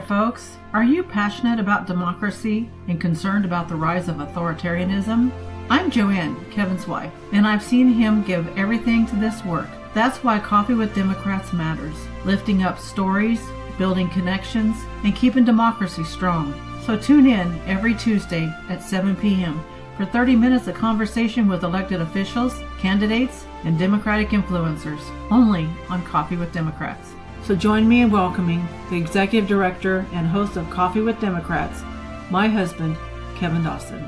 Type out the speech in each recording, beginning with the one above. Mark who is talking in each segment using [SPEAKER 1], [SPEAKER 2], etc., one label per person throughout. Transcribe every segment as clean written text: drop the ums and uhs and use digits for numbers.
[SPEAKER 1] folks. Are you passionate about democracy and concerned about the rise of authoritarianism? I'm Joanne, Kevin's wife, and I've seen him give everything to this work. That's why Coffee with Democrats matters, lifting up stories, building connections, and keeping democracy strong. So tune in every Tuesday at 7 p.m. for 30 minutes of conversation with elected officials, candidates, and Democratic influencers, only on Coffee with Democrats. So join me in welcoming the Executive Director and host of Coffee with Democrats, my husband, Kevin Dawson.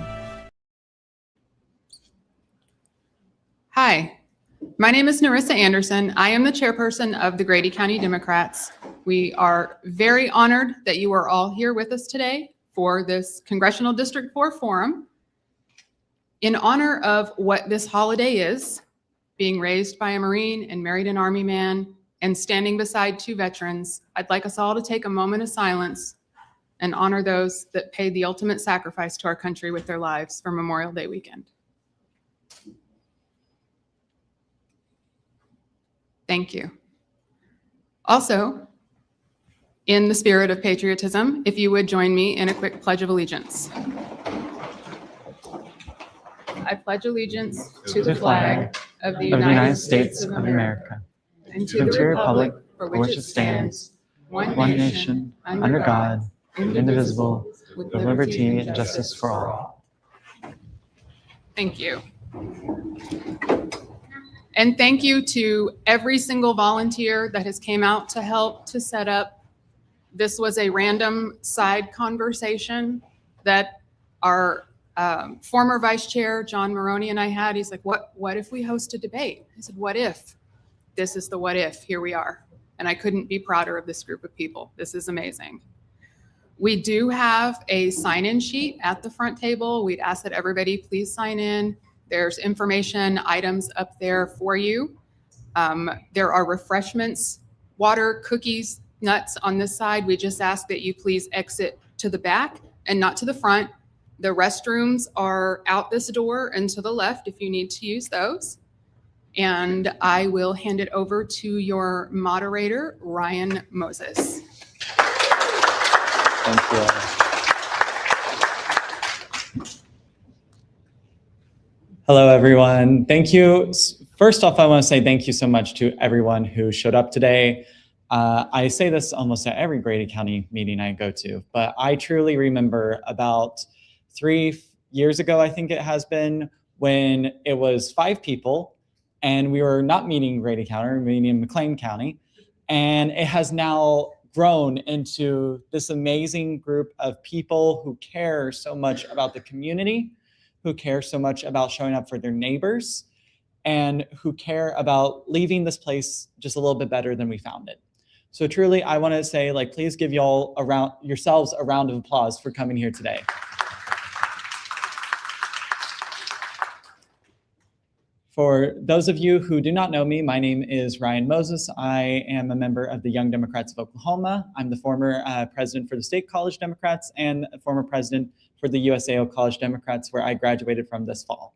[SPEAKER 2] Hi, my name is Narissa Anderson. I am the chairperson of the Grady County Democrats. We are very honored that you are all here with us today for this Congressional District 4 Forum. In honor of what this holiday is, being raised by a Marine and married an Army man, and standing beside two veterans, I'd like us all to take a moment of silence and honor those that paid the ultimate sacrifice to our country with their lives for Memorial Day weekend. Thank you. Also, in the spirit of patriotism, if you would join me in a quick Pledge of Allegiance. I pledge allegiance to the flag of the United States of America and to the republic for which it stands, one nation, under God, indivisible, with liberty and justice for all. Thank you. And thank you to every single volunteer that has came out to help to set up. This was a random side conversation that our former Vice Chair, John Maroney, and I had. He's like, what if we host a debate? I said, what if? This is the what if. Here we are. And I couldn't be prouder of this group of people. This is amazing. We do have a sign-in sheet at the front table. We'd ask that everybody please sign in. There's information items up there for you. There are refreshments, water, cookies, nuts on this side. We just ask that you please exit to the back and not to the front. The restrooms are out this door and to the left if you need to use those. And I will hand it over to your moderator, Ryan Moses.
[SPEAKER 3] Thank you. Hello, everyone. Thank you. First off, I want to say thank you so much to everyone who showed up today. I say this almost at every Grady County meeting I go to, but I truly remember about 3 years ago, I think it has been, when it was 5 people and we were not meeting in Grady County, we were meeting in McLean County. And it has now grown into this amazing group of people who care so much about the community, who care so much about showing up for their neighbors, and who care about leaving this place just a little bit better than we found it. So truly, I want to say, please give yourselves a round of applause for coming here today. For those of you who do not know me, my name is Ryan Moses. I am a member of the Young Democrats of Oklahoma. I'm the former president for the State College Democrats and a former president for the USAO College Democrats, where I graduated from this fall.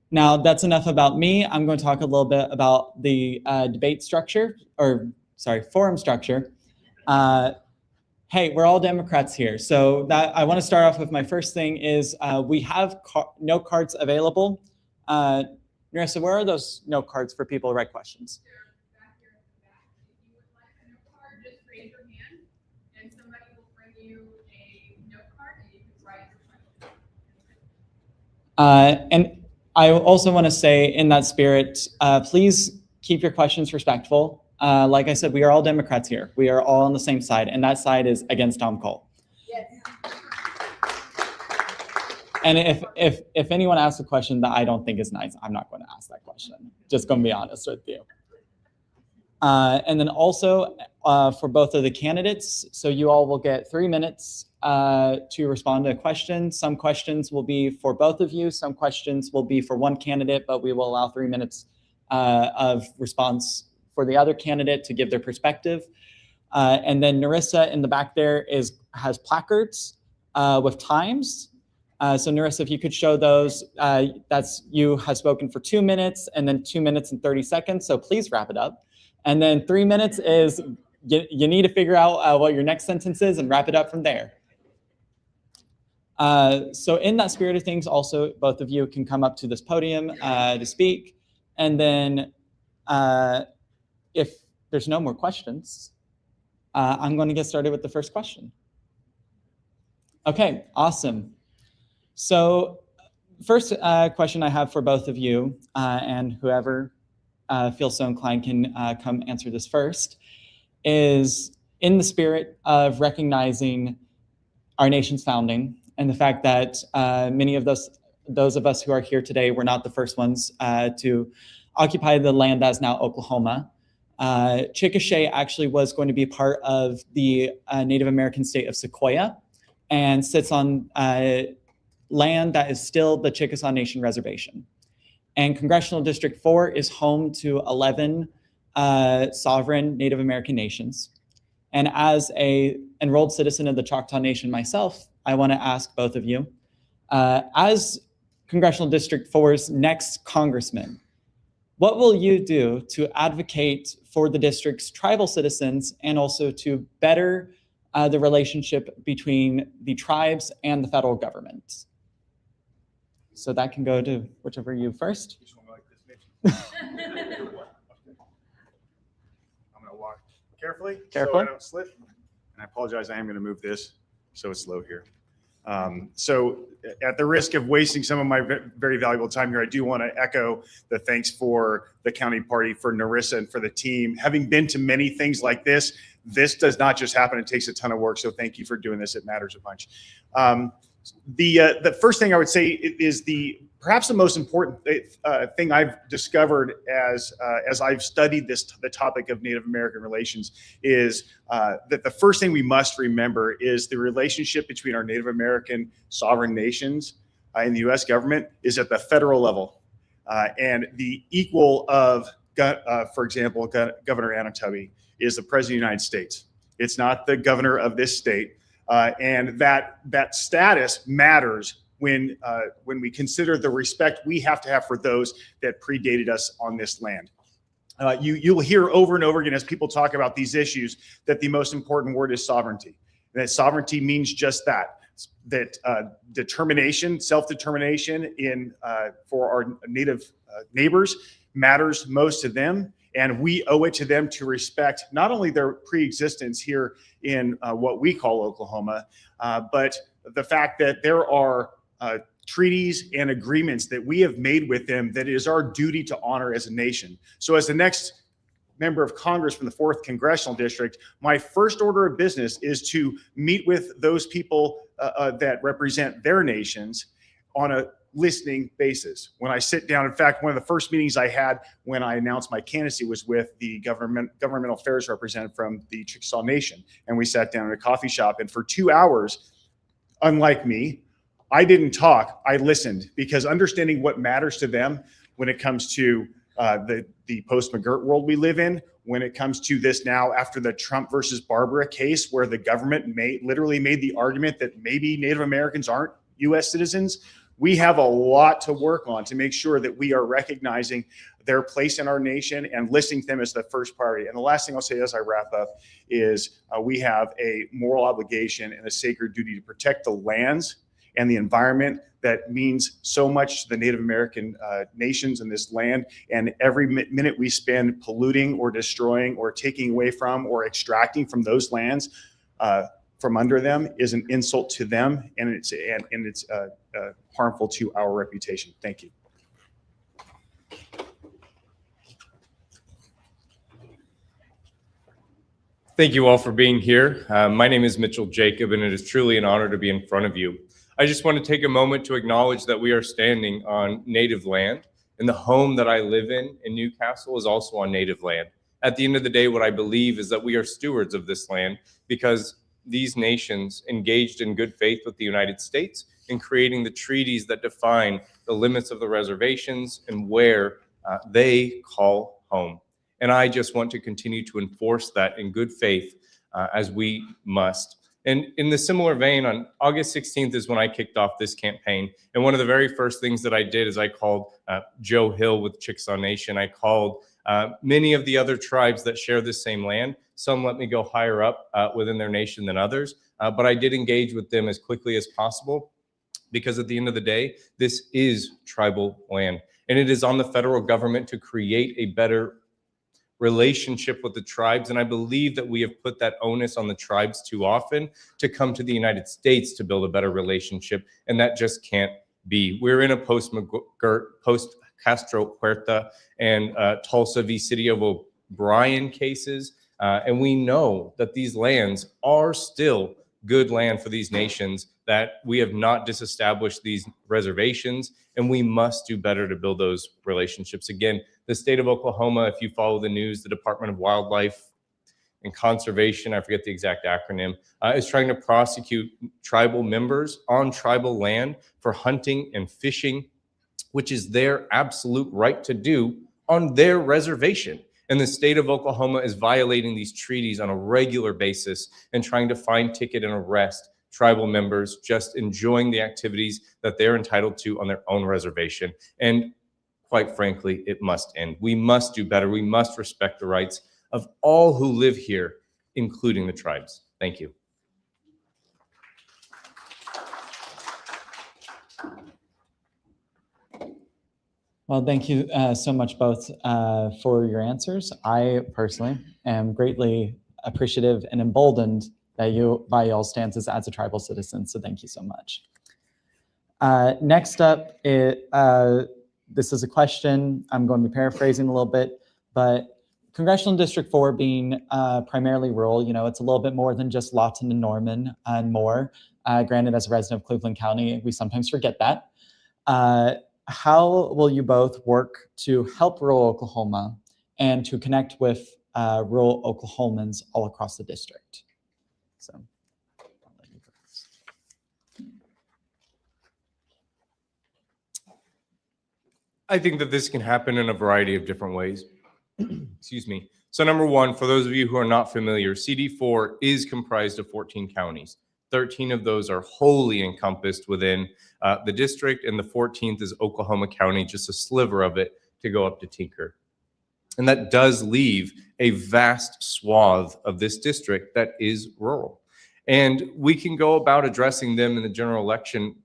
[SPEAKER 3] Now, that's enough about me. I'm going to talk a little bit about the forum structure. Hey, we're all Democrats here. So I want to start off with my first thing is we have note cards available. Narissa, where are those note cards for people to write questions?
[SPEAKER 2] They're back here at the back. If you would like a note card, just raise your hand and somebody will bring you a note card and you can write your question.
[SPEAKER 3] And I also want to say, in that spirit, please keep your questions respectful. Like I said, we are all Democrats here. We are all on the same side, and that side is against Tom Cole.
[SPEAKER 2] Yes.
[SPEAKER 3] And if anyone asks a question that I don't think is nice, I'm not going to ask that question. Just going to be honest with you. And then also for both of the candidates, so you all will get 3 minutes to respond to a question. Some questions will be for both of you. Some questions will be for one candidate, but we will allow 3 minutes of response for the other candidate to give their perspective. And then Narissa in the back there has placards with times. So Narissa, if you could show those, you have spoken for 2 minutes and then 2 minutes and 30 seconds. So please wrap it up. And then 3 minutes is you need to figure out what your next sentence is and wrap it up from there. So in that spirit of things, also, both of you can come up to this podium to speak. And then if there's no more questions, I'm going to get started with the first question. Okay, awesome. So first question I have for both of you, and whoever feels so inclined can come answer this first, is in the spirit of recognizing our nation's founding and the fact that many of those of us who are here today were not the first ones to occupy the land that is now Oklahoma. Chickasha actually was going to be part of the Native American state of Sequoia and sits on land that is still the Chickasha Nation Reservation. And Congressional District 4 is home to 11 sovereign Native American nations. And as an enrolled citizen of the Choctaw Nation myself, I want to ask both of you, as Congressional District 4's next congressman, what will you do to advocate for the district's tribal citizens and also to better the relationship between the tribes and the federal government? So that can go to whichever you first.
[SPEAKER 4] I'm going to walk carefully so I don't slip. And I apologize, I am going to move this so it's low here. So at the risk of wasting some of my very valuable time here, I do want to echo the thanks for the county party, for Narissa, and for the team. Having been to many things like this does not just happen. It takes a ton of work. So thank you for doing this. It matters a bunch. The first thing I would say is perhaps the most important thing I've discovered as I've studied the topic of Native American relations is that the first thing we must remember is the relationship between our Native American sovereign nations and the U.S. government is at the federal level, and the equal of, for example, Governor Anatobi is the President of the United States. It's not the governor of this state. And that status matters when we consider the respect we have to have for those that predated us on this land. You'll hear over and over again as people talk about these issues that the most important word is sovereignty. And that sovereignty means just that determination, self-determination for our Native neighbors matters most to them. And we owe it to them to respect not only their pre-existence here in what we call Oklahoma, but the fact that there are treaties and agreements that we have made with them that it is our duty to honor as a nation. So as the next member of Congress from the 4th Congressional District, my first order of business is to meet with those people that represent their nations on a listening basis. When I sit down, in fact, one of the first meetings I had when I announced my candidacy was with the governmental affairs representative from the Chickasha Nation. And we sat down in a coffee shop, and for 2 hours, unlike me, I didn't talk, I listened, because understanding what matters to them when it comes to the post-McGirt world we live in, when it comes to this now after the Trump versus Barbara case, where the government literally made the argument that maybe Native Americans aren't U.S. citizens, we have a lot to work on to make sure that we are recognizing their place in our nation and listening to them as the first priority. And the last thing I'll say as I wrap up is we have a moral obligation and a sacred duty to protect the lands and the environment that means so much to the Native American nations in this land. And every minute we spend polluting or destroying or taking away from or extracting from those lands from under them is an insult to them, and it's harmful to our reputation. Thank you.
[SPEAKER 5] Thank you all for being here. My name is Mitchell Jacob, and it is truly an honor to be in front of you. I just want to take a moment to acknowledge that we are standing on Native land, and the home that I live in Newcastle is also on Native land. At the end of the day, what I believe is that we are stewards of this land because these nations engaged in good faith with the United States in creating the treaties that define the limits of the reservations and where they call home. And I just want to continue to enforce that in good faith as we must. And in the similar vein, on August 16th is when I kicked off this campaign. And one of the very first things that I did is I called Joe Hill with Chickasha Nation. I called many of the other tribes that share this same land. Some let me go higher up within their nation than others, but I did engage with them as quickly as possible, because at the end of the day, this is tribal land. And it is on the federal government to create a better relationship with the tribes. And I believe that we have put that onus on the tribes too often to come to the United States to build a better relationship. And that just can't be. We're in a post-Castro Huerta and Tulsa v. City of O'Brien cases. And we know that these lands are still good land for these nations, that we have not disestablished these reservations, and we must do better to build those relationships. Again, the state of Oklahoma, if you follow the news, the Department of Wildlife and Conservation, I forget the exact acronym, is trying to prosecute tribal members on tribal land for hunting and fishing, which is their absolute right to do on their reservation. And the state of Oklahoma is violating these treaties on a regular basis and trying to fine, ticket, and arrest tribal members just enjoying the activities that they're entitled to on their own reservation. And quite frankly, it must end. We must do better. We must respect the rights of all who live here, including the tribes. Thank you.
[SPEAKER 3] Well, thank you so much both for your answers. I personally am greatly appreciative and emboldened that by y'all's stances as a tribal citizen, so thank you so much. Next up, this is a question. I'm going to be paraphrasing a little bit, but Congressional District 4 being primarily rural, you know, it's a little bit more than just Lawton and Norman and more. Granted, as a resident of Cleveland County, we sometimes forget that. How will you both work to help rural Oklahoma and to connect with rural Oklahomans all across the district? So, I'll let you first.
[SPEAKER 5] I think that this can happen in a variety of different ways. Excuse me. So number one, for those of you who are not familiar, CD4 is comprised of 14 counties. 13 of those are wholly encompassed within the district, and the 14th is Oklahoma County, just a sliver of it to go up to Tinker. And that does leave a vast swath of this district that is rural. And we can go about addressing them in the general election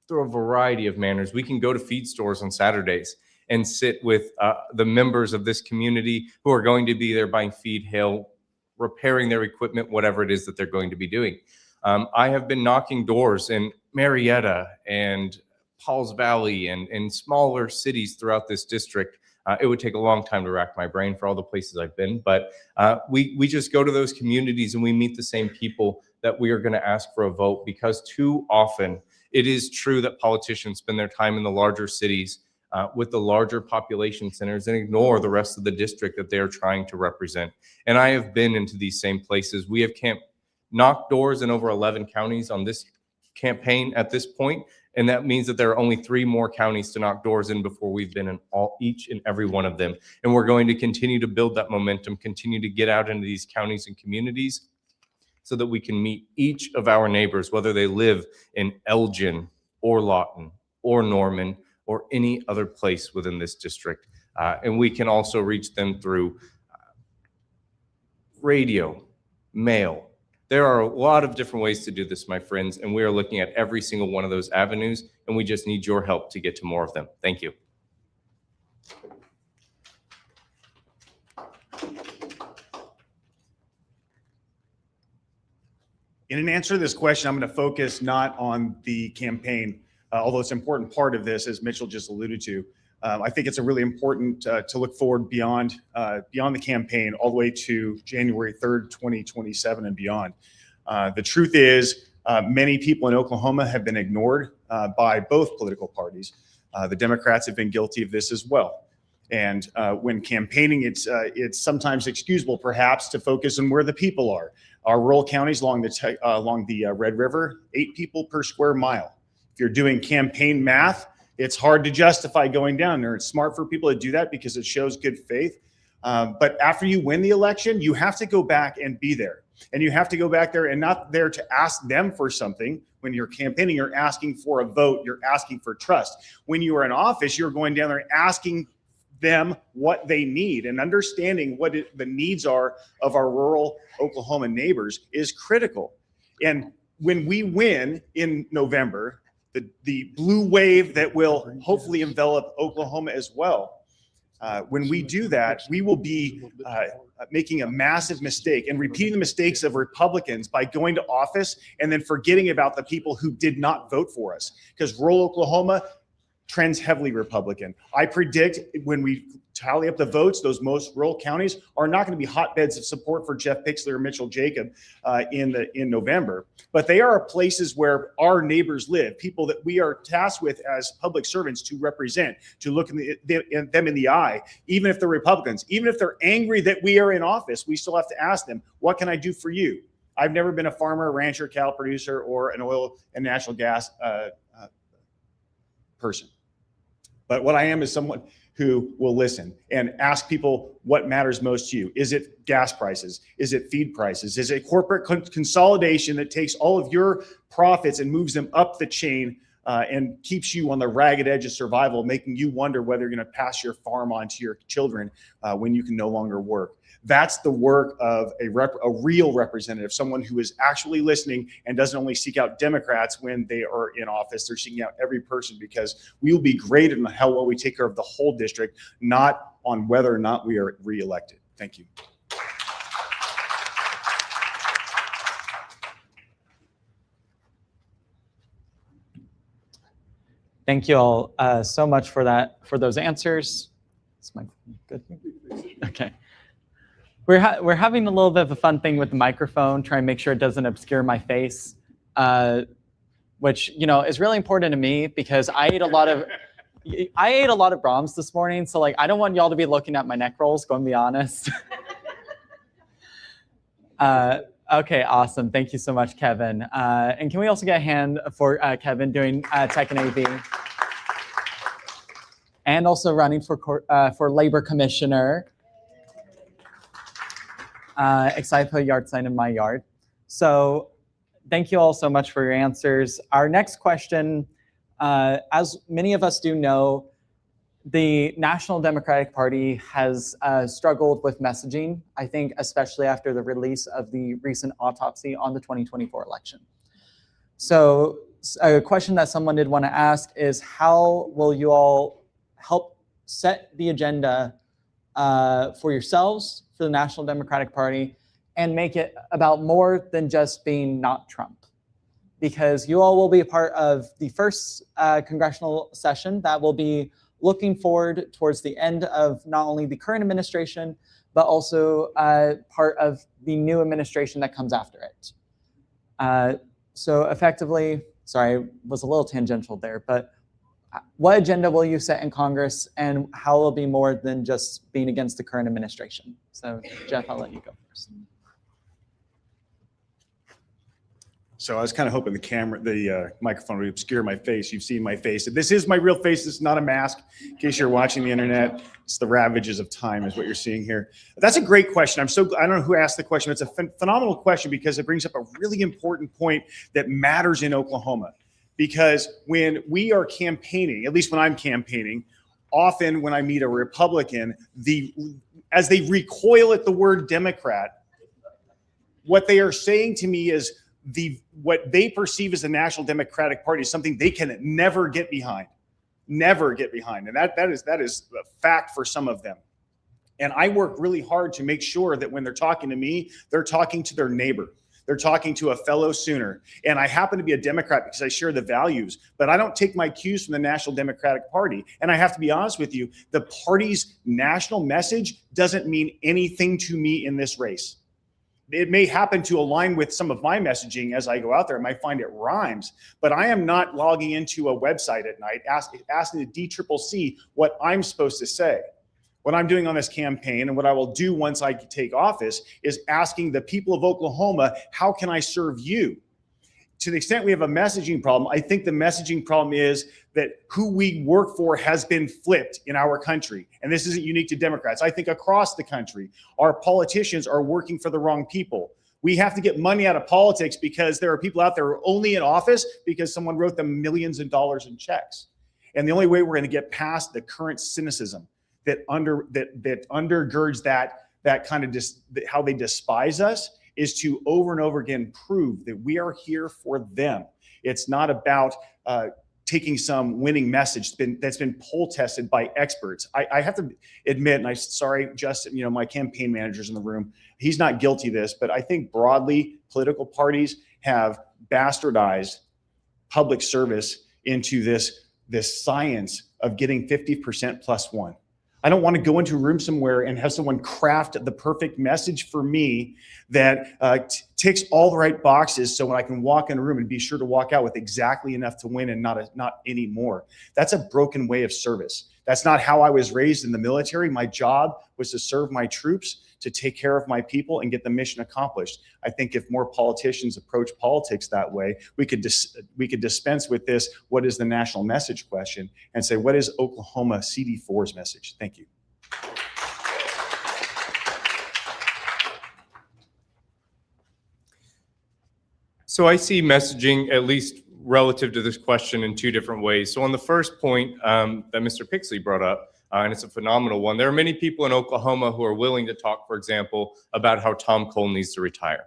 [SPEAKER 5] through a variety of manners. We can go to feed stores on Saturdays and sit with the members of this community who are going to be there buying feed, hail, repairing their equipment, whatever it is that they're going to be doing. I have been knocking doors in Marietta and Pauls Valley and smaller cities throughout this district. It would take a long time to rack my brain for all the places I've been, but we just go to those communities and we meet the same people that we are going to ask for a vote, because too often it is true that politicians spend their time in the larger cities with the larger population centers and ignore the rest of the district that they are trying to represent. And I have been into these same places. We have knocked doors in over 11 counties on this campaign at this point, and that means that there are only 3 more counties to knock doors in before we've been in each and every one of them. And we're going to continue to build that momentum, continue to get out into these counties and communities so that we can meet each of our neighbors, whether they live in Elgin or Lawton or Norman or any other place within this district. And we can also reach them through radio, mail. There are a lot of different ways to do this, my friends, and we are looking at every single one of those avenues, and we just need your help to get to more of them. Thank you.
[SPEAKER 4] In an answer to this question, I'm going to focus not on the campaign, although it's an important part of this, as Mitchell just alluded to. I think it's a really important to look forward beyond the campaign all the way to January 3rd, 2027 and beyond. The truth is, many people in Oklahoma have been ignored by both political parties. The Democrats have been guilty of this as well. And when campaigning, it's sometimes excusable, perhaps, to focus on where the people are. Our rural counties along the Red River, 8 people per square mile. If you're doing campaign math, it's hard to justify going down there. It's smart for people to do that because it shows good faith. But after you win the election, you have to go back and be there. And you have to go back there and not there to ask them for something. When you're campaigning, you're asking for a vote, you're asking for trust. When you are in office, you're going down there asking them what they need, and understanding what the needs are of our rural Oklahoma neighbors is critical. And when we win in November, the blue wave that will hopefully envelop Oklahoma as well, when we do that, we will be making a massive mistake and repeating the mistakes of Republicans by going to office and then forgetting about the people who did not vote for us. Because rural Oklahoma trends heavily Republican. I predict when we tally up the votes, those most rural counties are not going to be hotbeds of support for Jeff Pixley or Mitchell Jacob in November. But they are places where our neighbors live, people that we are tasked with as public servants to represent, to look them in the eye, even if they're Republicans, even if they're angry that we are in office, we still have to ask them, what can I do for you? I've never been a farmer, rancher, cattle producer, or an oil and natural gas person. But what I am is someone who will listen and ask people what matters most to you. Is it gas prices? Is it feed prices? Is it corporate consolidation that takes all of your profits and moves them up the chain and keeps you on the ragged edge of survival, making you wonder whether you're going to pass your farm on to your children when you can no longer work? That's the work of a real representative, someone who is actually listening and doesn't only seek out Democrats when they are in office. They're seeking out every person, because we will be great in how well we take care of the whole district, not on whether or not we are reelected. Thank you.
[SPEAKER 3] Thank you all so much for those answers. Is my good? Okay. We're having a little bit of a fun thing with the microphone, trying to make sure it doesn't obscure my face, which is really important to me because I ate a lot of Brahms this morning, so I don't want y'all to be looking at my neck rolls. Going to be honest. Okay, awesome. Thank you so much, Kevin. And can we also get a hand for Kevin doing Tech and AV, and also running for Labor Commissioner. Excited to put a yard sign in my yard. So thank you all so much for your answers. Our next question, as many of us do know, the National Democratic Party has struggled with messaging, I think, especially after the release of the recent autopsy on the 2024 election. So a question that someone did want to ask is, how will you all help set the agenda for yourselves, for the National Democratic Party, and make it about more than just being not Trump? Because you all will be a part of the first congressional session that will be looking forward towards the end of not only the current administration, but also part of the new administration that comes after it. So effectively, sorry, I was a little tangential there, but what agenda will you set in Congress, and how will it be more than just being against the current administration? So Jeff, I'll let you go first.
[SPEAKER 4] So I was kind of hoping the microphone would obscure my face. You've seen my face. This is my real face. This is not a mask. In case you're watching the internet, it's the ravages of time is what you're seeing here. That's a great question. I don't know who asked the question. It's a phenomenal question because it brings up a really important point that matters in Oklahoma. Because when we are campaigning, at least when I'm campaigning, often when I meet a Republican, as they recoil at the word Democrat, what they are saying to me is what they perceive as the National Democratic Party is something they can never get behind, and that is a fact for some of them. And I work really hard to make sure that when they're talking to me, they're talking to their neighbor. They're talking to a fellow Sooner. And I happen to be a Democrat because I share the values, but I don't take my cues from the National Democratic Party. And I have to be honest with you, the party's national message doesn't mean anything to me in this race. It may happen to align with some of my messaging as I go out there. I might find it rhymes, but I am not logging into a website at night asking the DCCC what I'm supposed to say. What I'm doing on this campaign, and what I will do once I take office, is asking the people of Oklahoma, how can I serve you? To the extent we have a messaging problem, I think the messaging problem is that who we work for has been flipped in our country. And this isn't unique to Democrats. I think across the country, our politicians are working for the wrong people. We have to get money out of politics because there are people out there who are only in office because someone wrote them millions of dollars in checks. And the only way we're going to get past the current cynicism that undergirds that kind of how they despise us is to over and over again prove that we are here for them. It's not about taking some winning message that's been poll tested by experts. I have to admit, and I'm sorry, Justin, my campaign manager's in the room. He's not guilty of this, but I think broadly political parties have bastardized public service into this science of getting 50% plus one. I don't want to go into a room somewhere and have someone craft the perfect message for me that ticks all the right boxes so when I can walk in a room and be sure to walk out with exactly enough to win and not any more. That's a broken way of service. That's not how I was raised in the military. My job was to serve my troops, to take care of my people and get the mission accomplished. I think if more politicians approach politics that way, we could dispense with this, what is the national message question, and say, what is Oklahoma CD4's message? Thank you.
[SPEAKER 5] So I see messaging, at least relative to this question, in two different ways. So on the first point that Mr. Pixley brought up, and it's a phenomenal one, there are many people in Oklahoma who are willing to talk, for example, about how Tom Cole needs to retire.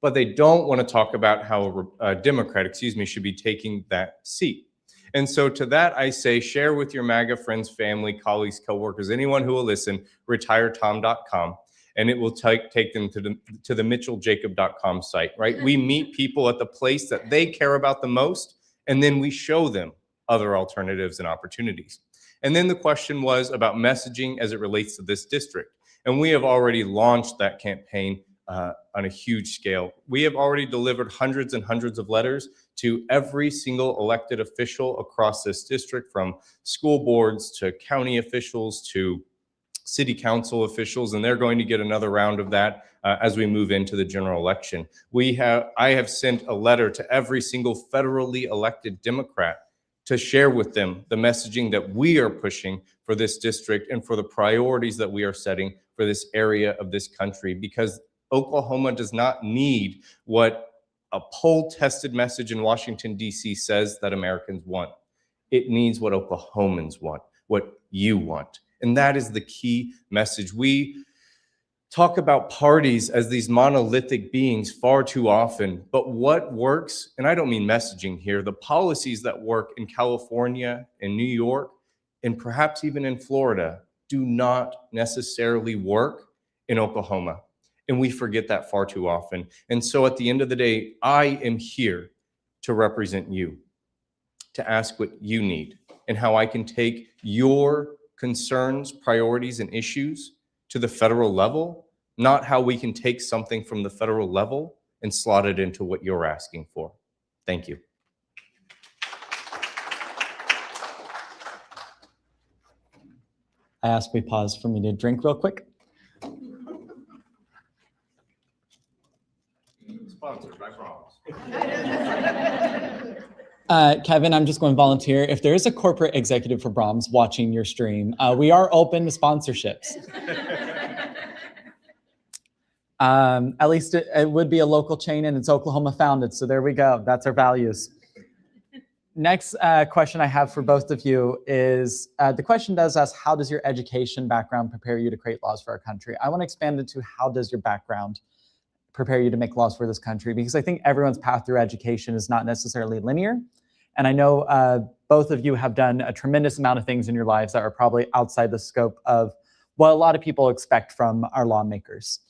[SPEAKER 5] But they don't want to talk about how a Democrat, should be taking that seat. And so to that, I say, share with your MAGA friends, family, colleagues, coworkers, anyone who will listen, retiretom.com. And it will take them to the mitchelljacob.com site, right? We meet people at the place that they care about the most, and then we show them other alternatives and opportunities. And then the question was about messaging as it relates to this district. And we have already launched that campaign on a huge scale. We have already delivered hundreds and hundreds of letters to every single elected official across this district, from school boards to county officials to city council officials, and they're going to get another round of that as we move into the general election. I have sent a letter to every single federally elected Democrat to share with them the messaging that we are pushing for this district and for the priorities that we are setting for this area of this country, because Oklahoma does not need what a poll-tested message in Washington, D.C. says that Americans want. It needs what Oklahomans want, what you want. And that is the key message. We talk about parties as these monolithic beings far too often, but what works, and I don't mean messaging here, the policies that work in California, in New York, and perhaps even in Florida do not necessarily work in Oklahoma. And we forget that far too often. And so at the end of the day, I am here to represent you, to ask what you need and how I can take your concerns, priorities, and issues to the federal level, not how we can take something from the federal level and slot it into what you're asking for. Thank you.
[SPEAKER 3] I ask we pause for me to drink real quick.
[SPEAKER 5] Sponsored by Brahms.
[SPEAKER 3] Kevin, I'm just going to volunteer. If there is a corporate executive for Brahms watching your stream, we are open to sponsorships. At least it would be a local chain, and it's Oklahoma founded. So there we go. That's our values. Next question I have for both of you is, the question does ask, how does your education background prepare you to create laws for our country? I want to expand it to, how does your background prepare you to make laws for this country? Because I think everyone's path through education is not necessarily linear. And I know both of you have done a tremendous amount of things in your lives that are probably outside the scope of what a lot of people expect from our lawmakers.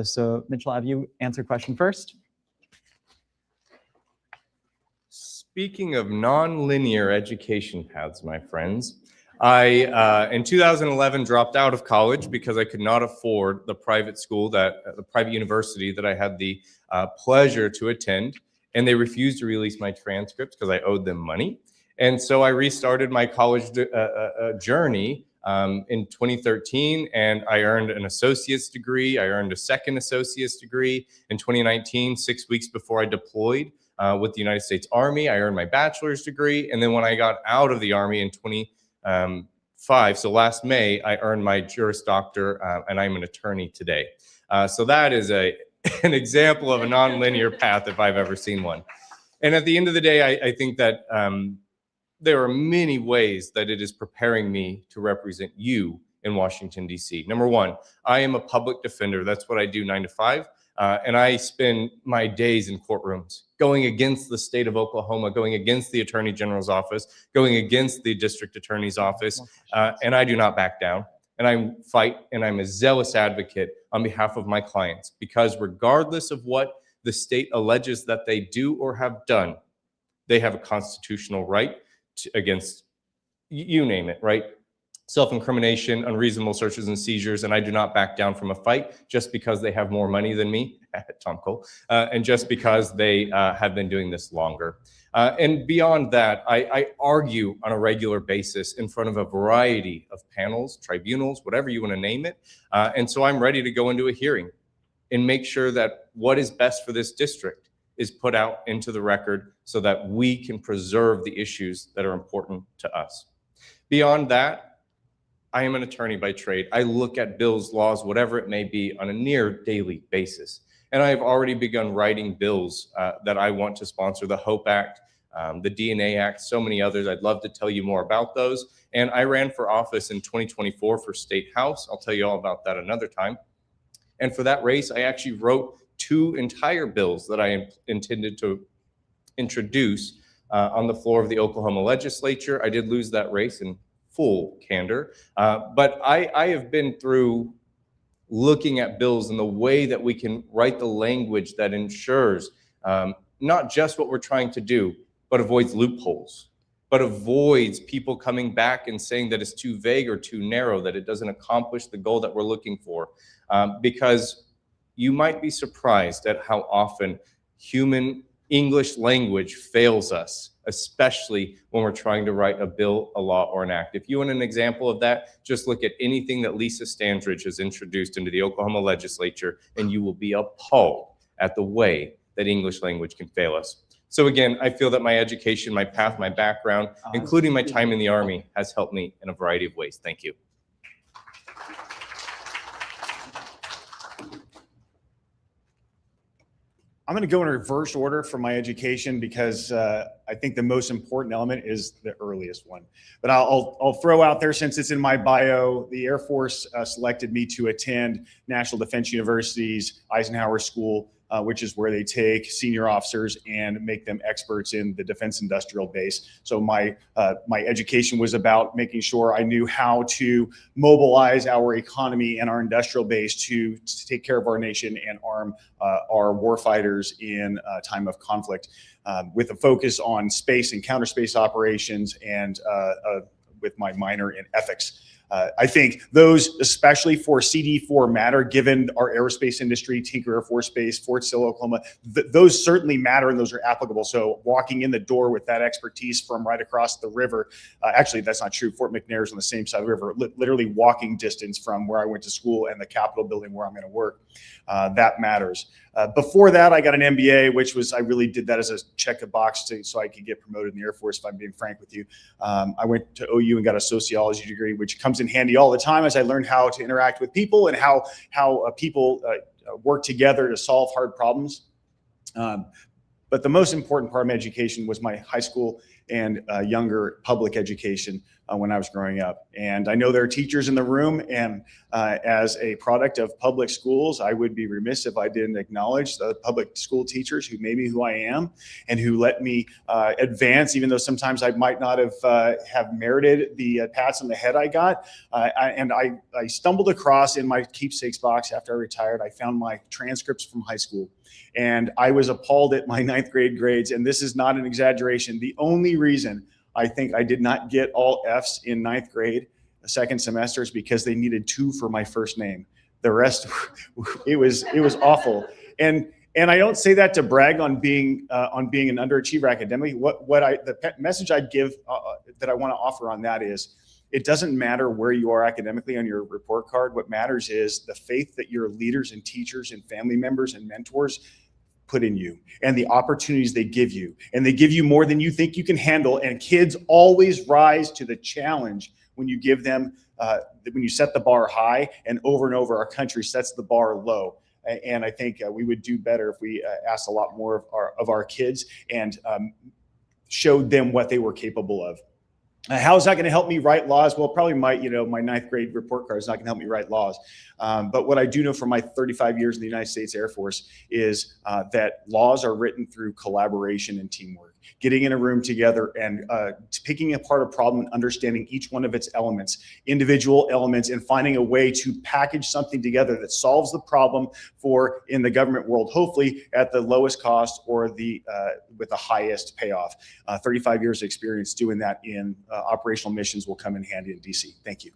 [SPEAKER 3] So Mitchell, have you answer question first?
[SPEAKER 5] Speaking of non-linear education paths, my friends, I, in 2011, dropped out of college because I could not afford the private school, the private university that I had the pleasure to attend, and they refused to release my transcripts because I owed them money. And so I restarted my college journey in 2013, and I earned an associate's degree. I earned a second associate's degree in 2019, 6 weeks before I deployed with the United States Army. I earned my bachelor's degree, and then when I got out of the Army in 2005, so last May, I earned my Juris Doctor, and I'm an attorney today. So that is a an example of a nonlinear path if I've ever seen one. And at the end of the day, I think that there are many ways that it is preparing me to represent you in Washington, D.C. Number one, I am a public defender. That's what I do 9 to 5. And I spend my days in courtrooms going against the state of Oklahoma, going against the Attorney General's office, going against the District Attorney's office. And I do not back down. And I fight, and I'm a zealous advocate on behalf of my clients, because regardless of what the state alleges that they do or have done, they have a constitutional right against, you name it, right? Self-incrimination, unreasonable searches and seizures, and I do not back down from a fight just because they have more money than me, Tom Cole, and just because they have been doing this longer. And beyond that, I argue on a regular basis in front of a variety of panels, tribunals, whatever you want to name it. And so I'm ready to go into a hearing and make sure that what is best for this district is put out into the record so that we can preserve the issues that are important to us. Beyond that, I am an attorney by trade. I look at bills, laws, whatever it may be, on a near daily basis. And I've already begun writing bills that I want to sponsor: the HOPE Act, the DNA Act, so many others. I'd love to tell you more about those. And I ran for office in 2024 for State House. I'll tell you all about that another time. And for that race, I actually wrote 2 entire bills that I intended to introduce on the floor of the Oklahoma legislature. I did lose that race in full candor, but I have been through looking at bills and the way that we can write the language that ensures not just what we're trying to do, but avoids loopholes, but avoids people coming back and saying that it's too vague or too narrow, that it doesn't accomplish the goal that we're looking for. Because you might be surprised at how often human English language fails us, especially when we're trying to write a bill, a law, or an act. If you want an example of that, just look at anything that Lisa Standridge has introduced into the Oklahoma legislature, and you will be appalled at the way that English language can fail us. So again, I feel that my education, my path, my background, including my time in the Army, has helped me in a variety of ways. Thank you.
[SPEAKER 4] I'm going to go in reverse order for my education because I think the most important element is the earliest one. But I'll throw out there, since it's in my bio, the Air Force selected me to attend National Defense University's Eisenhower School, which is where they take senior officers and make them experts in the defense industrial base. So my education was about making sure I knew how to mobilize our economy and our industrial base to take care of our nation and arm our warfighters in a time of conflict, with a focus on space and counter space operations, and with my minor in ethics. I think those, especially for CD4, matter, given our aerospace industry, Tinker Air Force Base, Fort Sill, Oklahoma. Those certainly matter, and those are applicable. So walking in the door with that expertise from right across the river, actually that's not true. Fort McNair is on the same side of the river, literally walking distance from where I went to school and the Capitol building where I'm going to work. That matters. Before that, I got an MBA, which was, I really did that as a check a box so I could get promoted in the Air Force, if I'm being frank with you. I went to OU and got a sociology degree, which comes in handy all the time as I learned how to interact with people and how people work together to solve hard problems. But the most important part of my education was my high school and younger public education when I was growing up. And I know there are teachers in the room, and as a product of public schools, I would be remiss if I didn't acknowledge the public school teachers who made me who I am and who let me advance, even though sometimes I might not have merited the pats on the head I got. I stumbled across, in my keepsakes box after I retired, I found my transcripts from high school. And I was appalled at my 9th grade grades. And this is not an exaggeration. The only reason I think I did not get all Fs in 9th grade, the second semester, is because they needed 2 for my first name. The rest, it was awful. And I don't say that to brag on being an underachiever academically. The message I'd give that I want to offer on that is, it doesn't matter where you are academically on your report card. What matters is the faith that your leaders and teachers and family members and mentors put in you, and the opportunities they give you. And they give you more than you think you can handle. And kids always rise to the challenge when you give them, when you set the bar high, and over our country sets the bar low. And I think we would do better if we asked a lot more of our kids and showed them what they were capable of. How is that going to help me write laws? Well, probably my ninth grade report card is not going to help me write laws. But what I do know from my 35 years in the United States Air Force is that laws are written through collaboration and teamwork. Getting in a room together and picking apart a problem and understanding each one of its elements, individual elements, and finding a way to package something together that solves the problem for, in the government world, hopefully at the lowest cost or with the highest payoff. 35 years of experience doing that in operational missions will come in handy in DC. Thank you.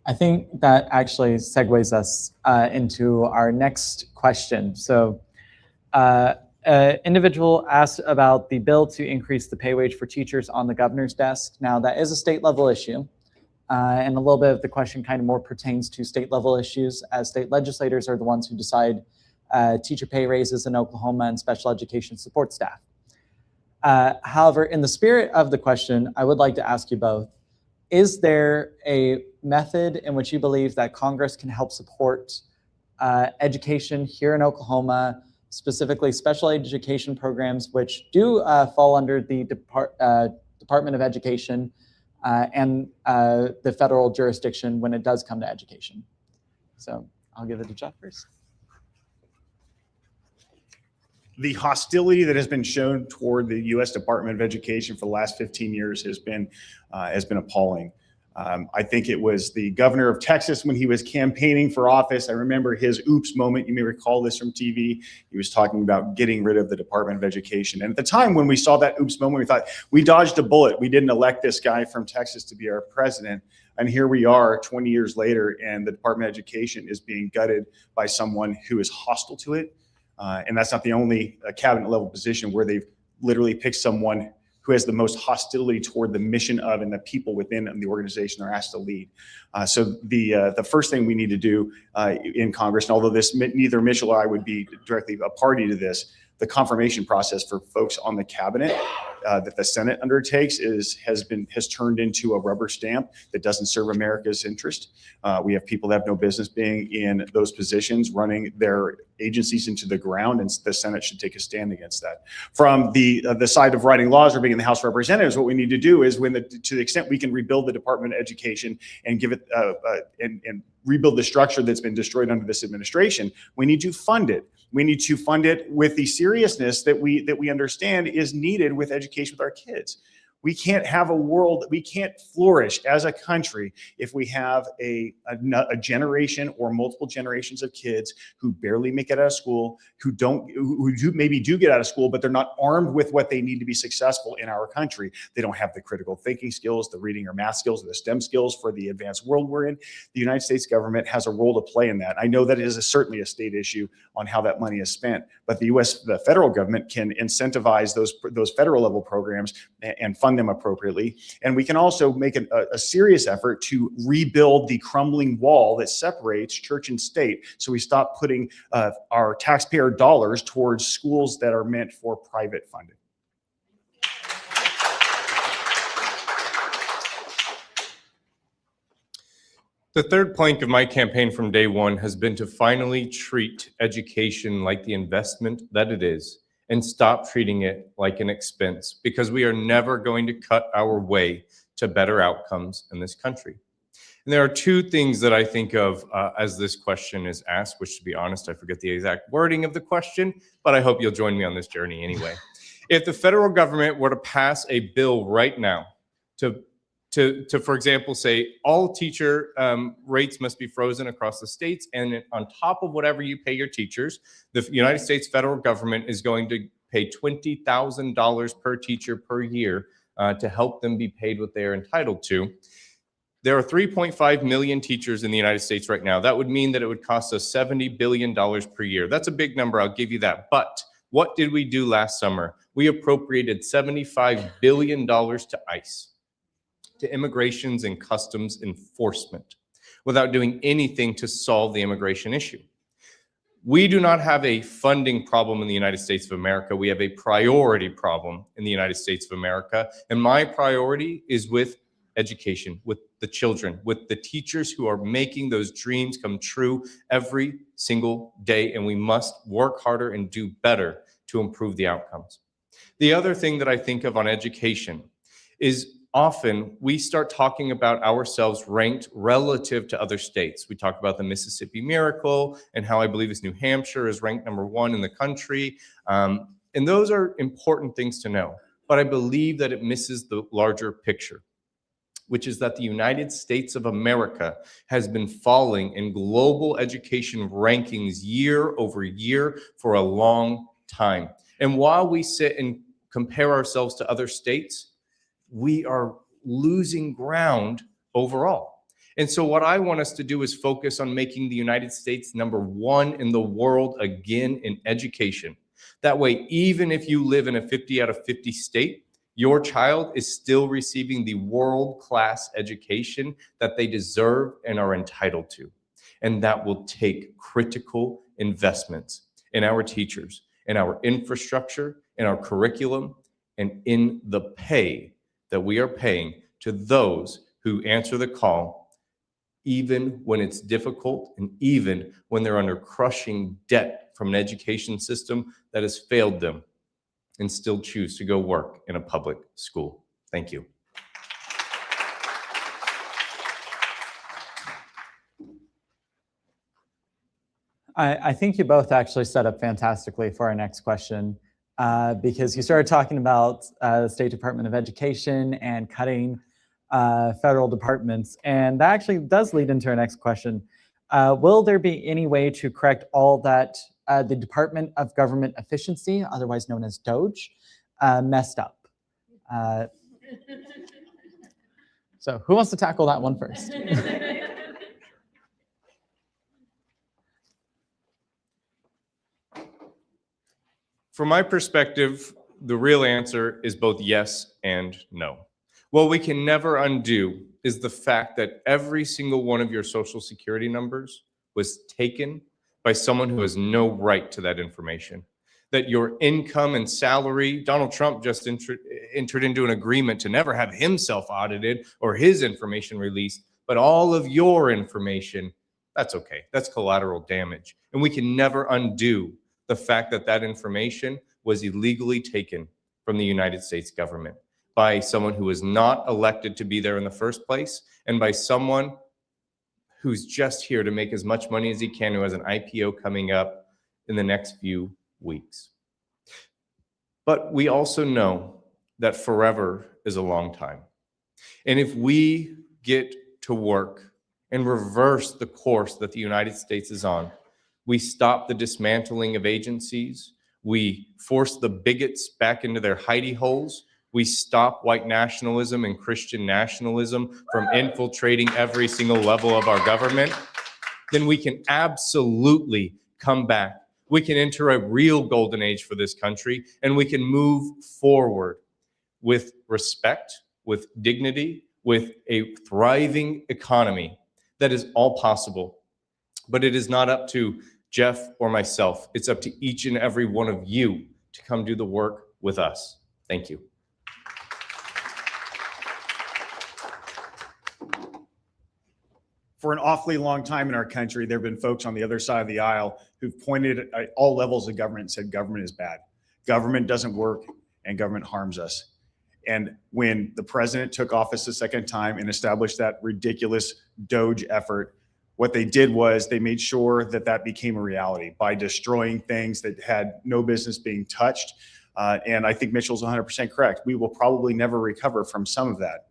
[SPEAKER 3] I think that actually segues us into our next question. So an individual asked about the bill to increase the pay wage for teachers on the governor's desk. Now that is a state level issue. And a little bit of the question kind of more pertains to state level issues, as state legislators are the ones who decide teacher pay raises in Oklahoma and special education support staff. However, in the spirit of the question, I would like to ask you both, is there a method in which you believe that Congress can help support education here in Oklahoma, specifically special education programs, which do fall under the Department of Education and the federal jurisdiction when it does come to education? So I'll give it to Jeff first.
[SPEAKER 4] The hostility that has been shown toward the U.S. Department of Education for the last 15 years has been appalling. I think it was the governor of Texas when he was campaigning for office. I remember his oops moment. You may recall this from TV. He was talking about getting rid of the Department of Education. And at the time when we saw that oops moment, we thought, we dodged a bullet. We didn't elect this guy from Texas to be our president. And here we are 20 years later, and the Department of Education is being gutted by someone who is hostile to it. And that's not the only cabinet level position where they've literally picked someone who has the most hostility toward the mission of and the people within the organization they're asked to lead. So the first thing we need to do in Congress, and although neither Mitchell or I would be directly a party to this, the confirmation process for folks on the cabinet that the Senate undertakes has turned into a rubber stamp that doesn't serve America's interest. We have people that have no business being in those positions, running their agencies into the ground, and the Senate should take a stand against that. From the side of writing laws or being in the House of Representatives, what we need to do is, to the extent we can rebuild the Department of Education and give it and rebuild the structure that's been destroyed under this administration, we need to fund it. We need to fund it with the seriousness that we understand is needed with education with our kids. We can't have a world, we can't flourish as a country if we have a generation or multiple generations of kids who barely make it out of school, who maybe do get out of school, but they're not armed with what they need to be successful in our country. They don't have the critical thinking skills, the reading or math skills, or the STEM skills for the advanced world we're in. The United States government has a role to play in that. I know that it is certainly a state issue on how that money is spent, but the federal government can incentivize those federal level programs and fund them appropriately. And we can also make a serious effort to rebuild the crumbling wall that separates church and state, so we stop putting our taxpayer dollars towards schools that are meant for private funding.
[SPEAKER 5] The third plank of my campaign from day one has been to finally treat education like the investment that it is, and stop treating it like an expense, because we are never going to cut our way to better outcomes in this country. And there are two things that I think of as this question is asked, which, to be honest, I forget the exact wording of the question, but I hope you'll join me on this journey anyway. If the federal government were to pass a bill right now to for example, say all teacher rates must be frozen across the states, and on top of whatever you pay your teachers, the United States federal government is going to pay $20,000 per teacher per year to help them be paid what they are entitled to. There are 3.5 million teachers in the United States right now. That would mean that it would cost us $70 billion per year. That's a big number, I'll give you that. But what did we do last summer? We appropriated $75 billion to ICE, to Immigrations and Customs Enforcement, without doing anything to solve the immigration issue. We do not have a funding problem in the United States of America. We have a priority problem in the United States of America. And my priority is with education, with the children, with the teachers who are making those dreams come true every single day. And we must work harder and do better to improve the outcomes. The other thing that I think of on education is often we start talking about ourselves ranked relative to other states. We talk about the Mississippi Miracle and how I believe it's New Hampshire is ranked #1 in the country. And those are important things to know. But I believe that it misses the larger picture, which is that the United States of America has been falling in global education rankings year over year for a long time. And while we sit and compare ourselves to other states, we are losing ground overall. And so what I want us to do is focus on making the United States #1 in the world again in education. That way, even if you live in a 50 out of 50 state, your child is still receiving the world-class education that they deserve and are entitled to. And that will take critical investments in our teachers, in our infrastructure, in our curriculum, and in the pay that we are paying to those who answer the call, even when it's difficult and even when they're under crushing debt from an education system that has failed them and still choose to go work in a public school. Thank you.
[SPEAKER 3] I think you both actually set up fantastically for our next question, because you started talking about the State Department of Education and cutting federal departments, and that actually does lead into our next question. Will there be any way to correct all that the Department of Government Efficiency, otherwise known as DOGE, messed up? So who wants to tackle that one first?
[SPEAKER 5] From my perspective, the real answer is both yes and no. What we can never undo is the fact that every single one of your Social Security numbers was taken by someone who has no right to that information. That your income and salary, Donald Trump just entered into an agreement to never have himself audited or his information released, but all of your information, that's okay. That's collateral damage. And we can never undo the fact that that information was illegally taken from the United States government by someone who was not elected to be there in the first place, and by someone who's just here to make as much money as he can, who has an IPO coming up in the next few weeks. But we also know that forever is a long time. And if we get to work and reverse the course that the United States is on, we stop the dismantling of agencies, we force the bigots back into their hidey holes, we stop white nationalism and Christian nationalism from infiltrating every single level of our government, then we can absolutely come back. We can enter a real golden age for this country, and we can move forward with respect, with dignity, with a thriving economy. That is all possible. But it is not up to Jeff or myself. It's up to each and every one of you to come do the work with us. Thank you.
[SPEAKER 4] For an awfully long time in our country, there have been folks on the other side of the aisle who've pointed at all levels of government and said government is bad. Government doesn't work and government harms us. And when the president took office a second time and established that ridiculous DOGE effort, what they did was they made sure that that became a reality by destroying things that had no business being touched. And I think Mitchell's 100% correct. We will probably never recover from some of that.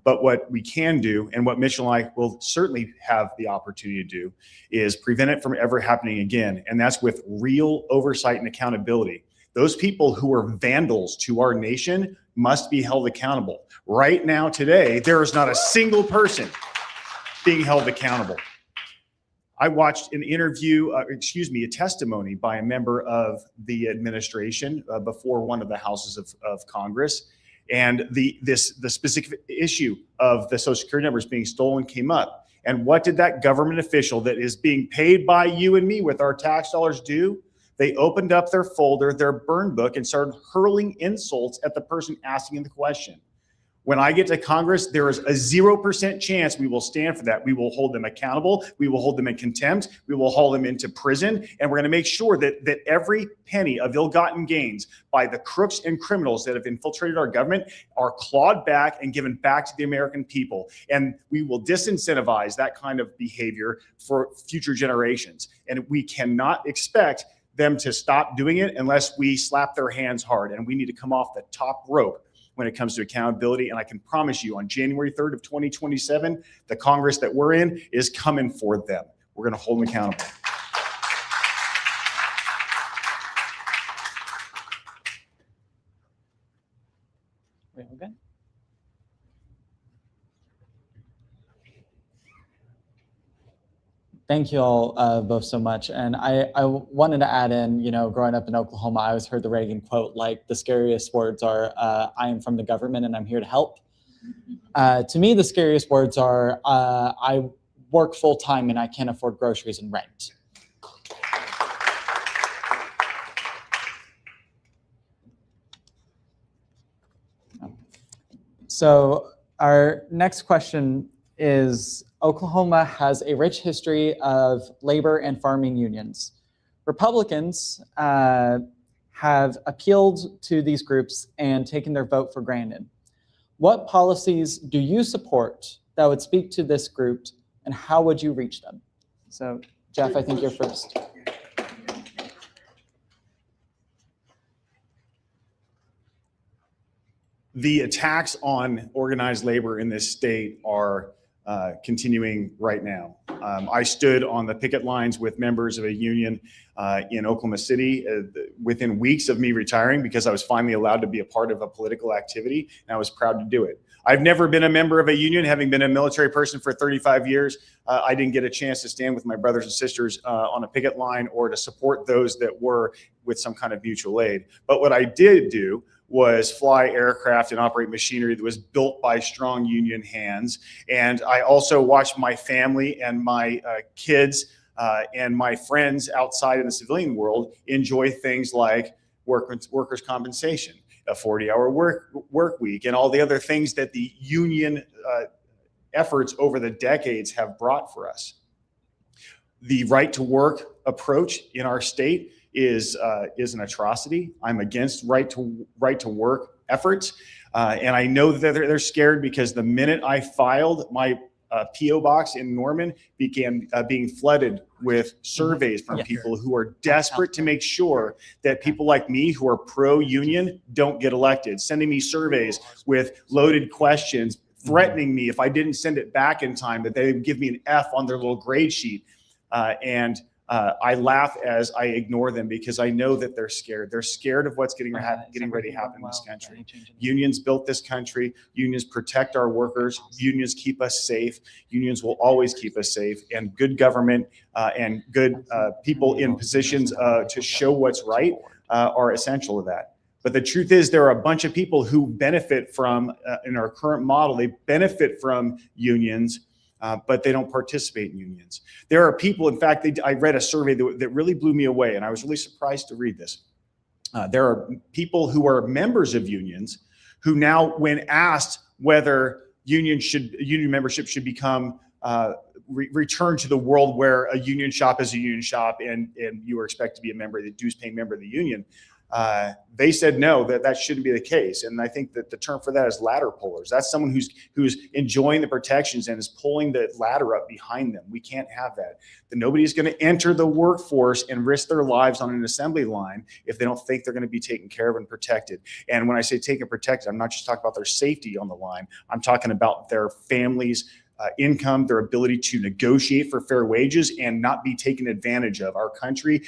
[SPEAKER 4] But what we can do, and what Mitchell and I will certainly have the opportunity to do, is prevent it from ever happening again. And that's with real oversight and accountability. Those people who are vandals to our nation must be held accountable. Right now, today, there is not a single person being held accountable. I watched an interview, a testimony by a member of the administration before one of the houses of Congress. And the specific issue of the Social Security numbers being stolen came up. And what did that government official that is being paid by you and me with our tax dollars do? They opened up their folder, their burn book, and started hurling insults at the person asking the question. When I get to Congress, there is a 0% chance we will stand for that. We will hold them accountable. We will hold them in contempt. We will haul them into prison. And we're going to make sure that every penny of ill-gotten gains by the crooks and criminals that have infiltrated our government are clawed back and given back to the American people. And we will disincentivize that kind of behavior for future generations. And we cannot expect them to stop doing it unless we slap their hands hard. And we need to come off the top rope when it comes to accountability. And I can promise you on January 3rd of 2027, the Congress that we're in is coming for them. We're going to hold them accountable.
[SPEAKER 3] Okay. Thank you all both so much. And I wanted to add in, growing up in Oklahoma, I always heard the Reagan quote, like the scariest words are, I am from the government and I'm here to help. To me, the scariest words are, I work full time and I can't afford groceries and rent. So our next question is, Oklahoma has a rich history of labor and farming unions. Republicans have appealed to these groups and taken their vote for granted. What policies do you support that would speak to this group, and how would you reach them? So, Jeff, I think you're first.
[SPEAKER 4] The attacks on organized labor in this state are continuing right now. I stood on the picket lines with members of a union in Oklahoma City within weeks of me retiring because I was finally allowed to be a part of a political activity, and I was proud to do it. I've never been a member of a union, having been a military person for 35 years. I didn't get a chance to stand with my brothers and sisters on a picket line or to support those that were with some kind of mutual aid. But what I did do was fly aircraft and operate machinery that was built by strong union hands. And I also watched my family and my kids and my friends outside in the civilian world enjoy things like workers' compensation, a 40-hour work week, and all the other things that the union efforts over the decades have brought for us. The right to work approach in our state is an atrocity. I'm against right to work efforts, and I know that they're scared because the minute I filed, my PO box in Norman began being flooded with surveys from people who are desperate to make sure that people like me who are pro-union don't get elected, sending me surveys with loaded questions, threatening me if I didn't send it back in time that they would give me an F on their little grade sheet, I laugh as I ignore them because I know that they're scared. They're scared of what's getting ready to happen in this country. Unions built this country. Unions protect our workers. Unions keep us safe. Unions will always keep us safe. And good government and good people in positions to show what's right are essential to that. But the truth is there are a bunch of people who benefit from, in our current model, they benefit from unions, but they don't participate in unions. There are people, in fact, I read a survey that really blew me away, and I was really surprised to read this. There are people who are members of unions who now, when asked whether union membership should become return to the world where a union shop is a union shop and you are expected to be a member, the dues-paying member of the union, they said no, that shouldn't be the case. And I think that the term for that is ladder pullers. That's someone who's enjoying the protections and is pulling the ladder up behind them. We can't have that. Nobody's going to enter the workforce and risk their lives on an assembly line if they don't think they're going to be taken care of and protected. And when I say taken and protected, I'm not just talking about their safety on the line. I'm talking about their families' income, their ability to negotiate for fair wages and not be taken advantage of. Our country,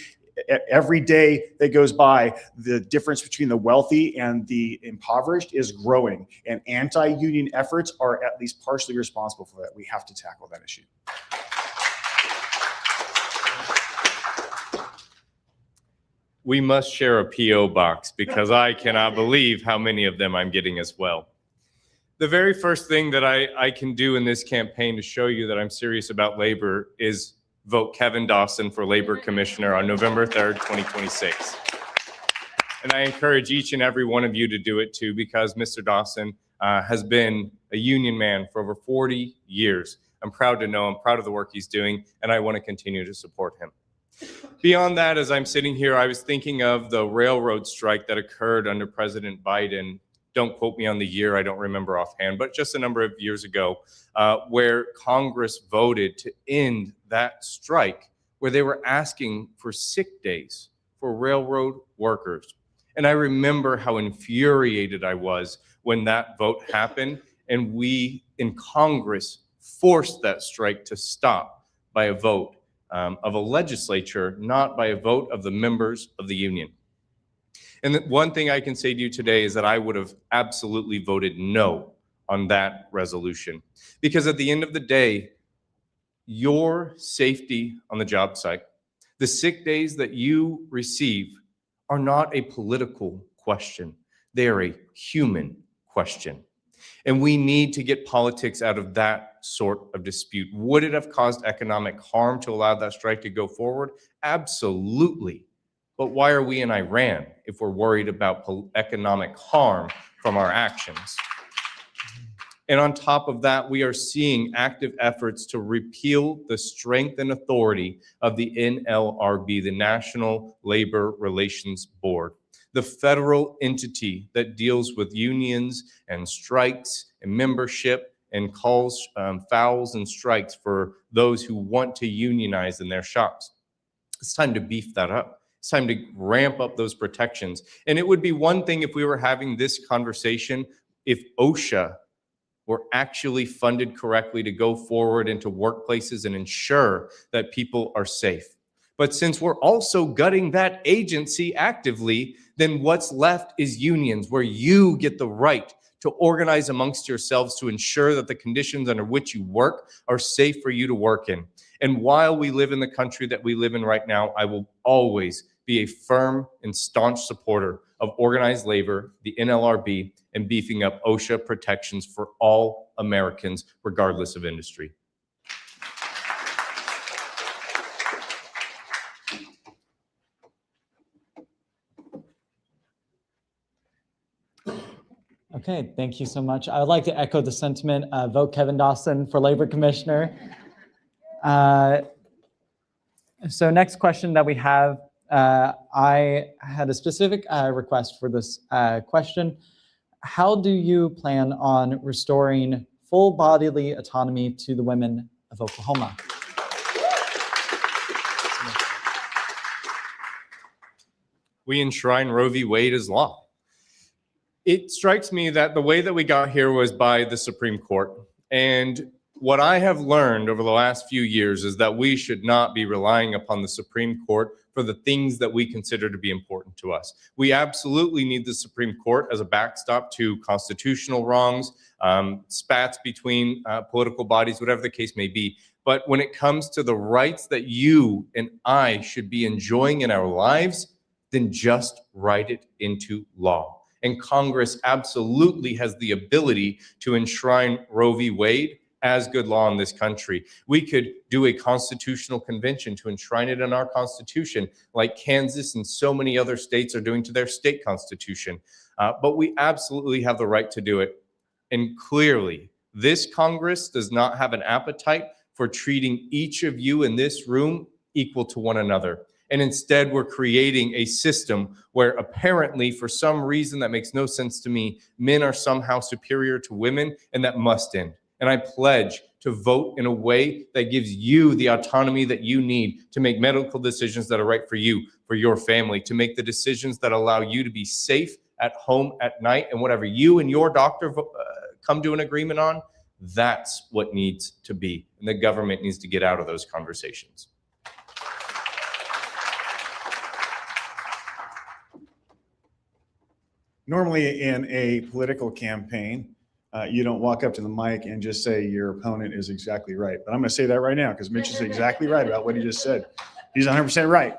[SPEAKER 4] every day that goes by, the difference between the wealthy and the impoverished is growing, and anti-union efforts are at least partially responsible for that. We have to tackle that issue.
[SPEAKER 5] We must share a PO box because I cannot believe how many of them I'm getting as well. The very first thing that I can do in this campaign to show you that I'm serious about labor is vote Kevin Dawson for Labor Commissioner on November 3rd, 2026. And I encourage each and every one of you to do it too, because Mr. Dawson has been a union man for over 40 years. I'm proud to know, I'm proud of the work he's doing, and I want to continue to support him. Beyond that, as I'm sitting here, I was thinking of the railroad strike that occurred under President Biden. Don't quote me on the year, I don't remember offhand, but just a number of years ago, where Congress voted to end that strike, where they were asking for sick days for railroad workers. And I remember how infuriated I was when that vote happened, and we in Congress forced that strike to stop by a vote of a legislature, not by a vote of the members of the union. And the one thing I can say to you today is that I would have absolutely voted no on that resolution. Because at the end of the day, your safety on the job site, the sick days that you receive are not a political question. They are a human question. And we need to get politics out of that sort of dispute. Would it have caused economic harm to allow that strike to go forward? Absolutely. But why are we in Iran if we're worried about economic harm from our actions? And on top of that, we are seeing active efforts to repeal the strength and authority of the NLRB, the National Labor Relations Board, the federal entity that deals with unions and strikes and membership and calls fouls and strikes for those who want to unionize in their shops. It's time to beef that up. It's time to ramp up those protections. And it would be one thing if we were having this conversation if OSHA were actually funded correctly to go forward into workplaces and ensure that people are safe. But since we're also gutting that agency actively, then what's left is unions, where you get the right to organize amongst yourselves to ensure that the conditions under which you work are safe for you to work in. And while we live in the country that we live in right now, I will always be a firm and staunch supporter of organized labor, the NLRB, and beefing up OSHA protections for all Americans, regardless of industry.
[SPEAKER 3] Okay, thank you so much. I would like to echo the sentiment, vote Kevin Dawson for Labor Commissioner. So next question that we have, I had a specific request for this question. How do you plan on restoring full bodily autonomy to the women of Oklahoma?
[SPEAKER 5] We enshrine Roe v. Wade as law. It strikes me that the way that we got here was by the Supreme Court. And what I have learned over the last few years is that we should not be relying upon the Supreme Court for the things that we consider to be important to us. We absolutely need the Supreme Court as a backstop to constitutional wrongs, spats between political bodies, whatever the case may be. But when it comes to the rights that you and I should be enjoying in our lives, then just write it into law. And Congress absolutely has the ability to enshrine Roe v. Wade as good law in this country. We could do a constitutional convention to enshrine it in our constitution, like Kansas and so many other states are doing to their state constitution. But we absolutely have the right to do it. And clearly, this Congress does not have an appetite for treating each of you in this room equal to one another. And instead, we're creating a system where apparently, for some reason that makes no sense to me, men are somehow superior to women, and that must end. And I pledge to vote in a way that gives you the autonomy that you need to make medical decisions that are right for you, for your family, to make the decisions that allow you to be safe at home at night. And whatever you and your doctor come to an agreement on, that's what needs to be. And the government needs to get out of those conversations.
[SPEAKER 4] Normally in a political campaign, you don't walk up to the mic and just say your opponent is exactly right. But I'm going to say that right now because Mitch is exactly right about what he just said. He's 100% right.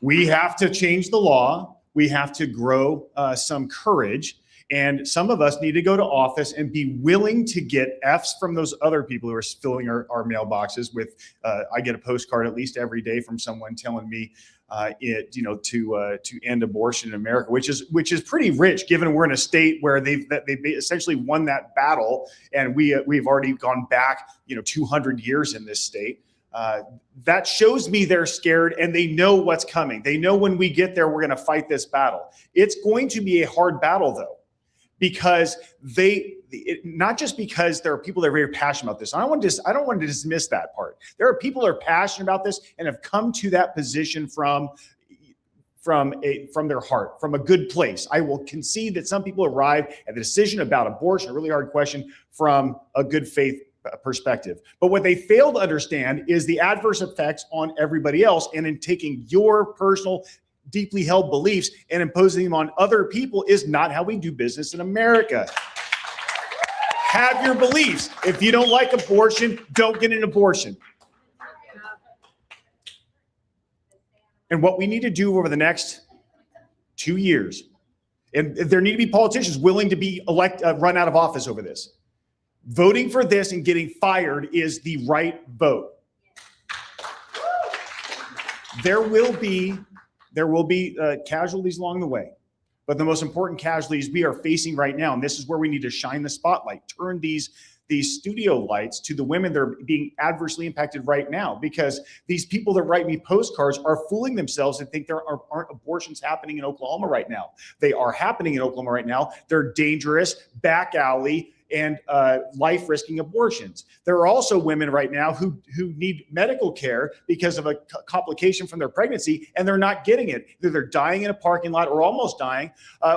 [SPEAKER 4] We have to change the law. We have to grow some courage. And some of us need to go to office and be willing to get F's from those other people who are filling our mailboxes with, I get a postcard at least every day from someone telling me to end abortion in America, which is pretty rich, given we're in a state where they've essentially won that battle, and we've already gone back 200 years in this state. That shows me they're scared and they know what's coming. They know when we get there, we're going to fight this battle. It's going to be a hard battle, though, because not just because there are people that are very passionate about this. I don't want to dismiss that part. There are people that are passionate about this and have come to that position from their heart, from a good place. I will concede that some people arrive at the decision about abortion, a really hard question, from a good faith perspective. But what they fail to understand is the adverse effects on everybody else, and in taking your personal deeply held beliefs and imposing them on other people is not how we do business in America. Have your beliefs. If you don't like abortion, don't get an abortion. And what we need to do over the next 2 years, and there need to be politicians willing to be run out of office over this. Voting for this and getting fired is the right vote. There will be casualties along the way, but the most important casualties we are facing right now, and this is where we need to shine the spotlight, turn these studio lights to the women that are being adversely impacted right now, because these people that write me postcards are fooling themselves and think there aren't abortions happening in Oklahoma right now. They are happening in Oklahoma right now. They're dangerous, back alley, and life-risking abortions. There are also women right now who need medical care because of a complication from their pregnancy, and they're not getting it. Either they're dying in a parking lot or almost dying,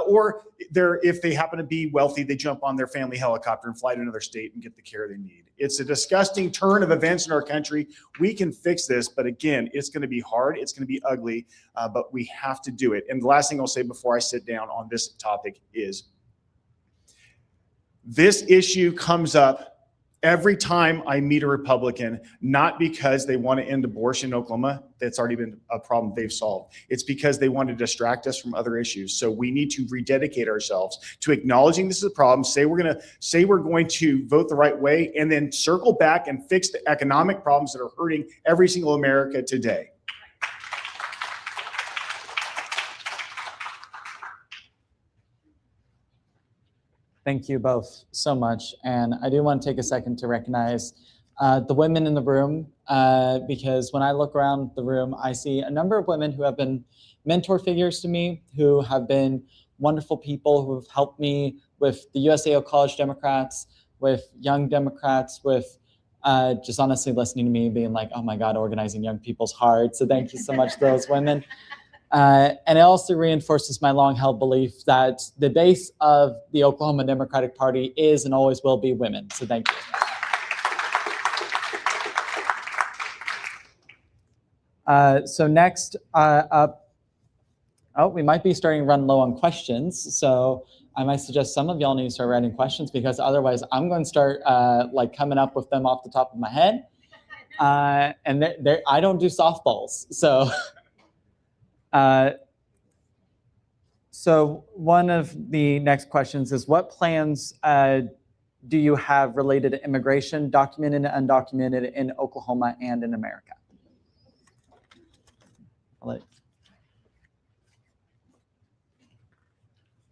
[SPEAKER 4] or if they happen to be wealthy, they jump on their family helicopter and fly to another state and get the care they need. It's a disgusting turn of events in our country. We can fix this, but again, it's going to be hard. It's going to be ugly, but we have to do it. And the last thing I'll say before I sit down on this topic is, this issue comes up every time I meet a Republican, not because they want to end abortion in Oklahoma. That's already been a problem they've solved. It's because they want to distract us from other issues. So we need to rededicate ourselves to acknowledging this is a problem, say we're going to vote the right way, and then circle back and fix the economic problems that are hurting every single America today.
[SPEAKER 3] Thank you both so much. And I do want to take a second to recognize the women in the room, because when I look around the room, I see a number of women who have been mentor figures to me, who have been wonderful people who have helped me with the USAO College Democrats, with Young Democrats, with just honestly listening to me being like, oh my God, organizing young people's hard. So thank you so much to those women. And it also reinforces my long-held belief that the base of the Oklahoma Democratic Party is and always will be women. So thank you. So next up, we might be starting to run low on questions. So I might suggest some of y'all need to start writing questions, because otherwise I'm going to start coming up with them off the top of my head. And I don't do softballs, so. So one of the next questions is, what plans do you have related to immigration, documented and undocumented, in Oklahoma and in America?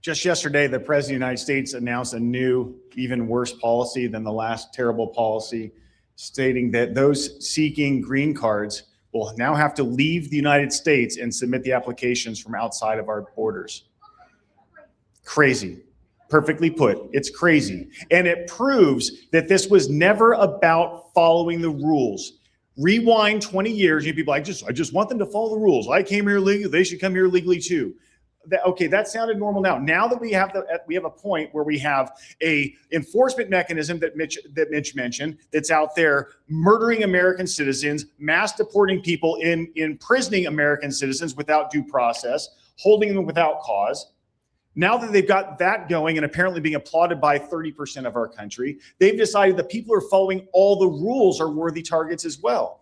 [SPEAKER 4] Just yesterday, the President of the United States announced a new, even worse policy than the last terrible policy, stating that those seeking green cards will now have to leave the United States and submit the applications from outside of our borders. Crazy. Perfectly put. It's crazy. And it proves that this was never about following the rules. Rewind 20 years, you people, I just want them to follow the rules. I came here legally, they should come here legally too. Okay, that sounded normal now. Now that we have a point where we have a enforcement mechanism that Mitch mentioned, that's out there murdering American citizens, mass deporting people, imprisoning American citizens without due process, holding them without cause. Now that they've got that going and apparently being applauded by 30% of our country, they've decided that people who are following all the rules are worthy targets as well.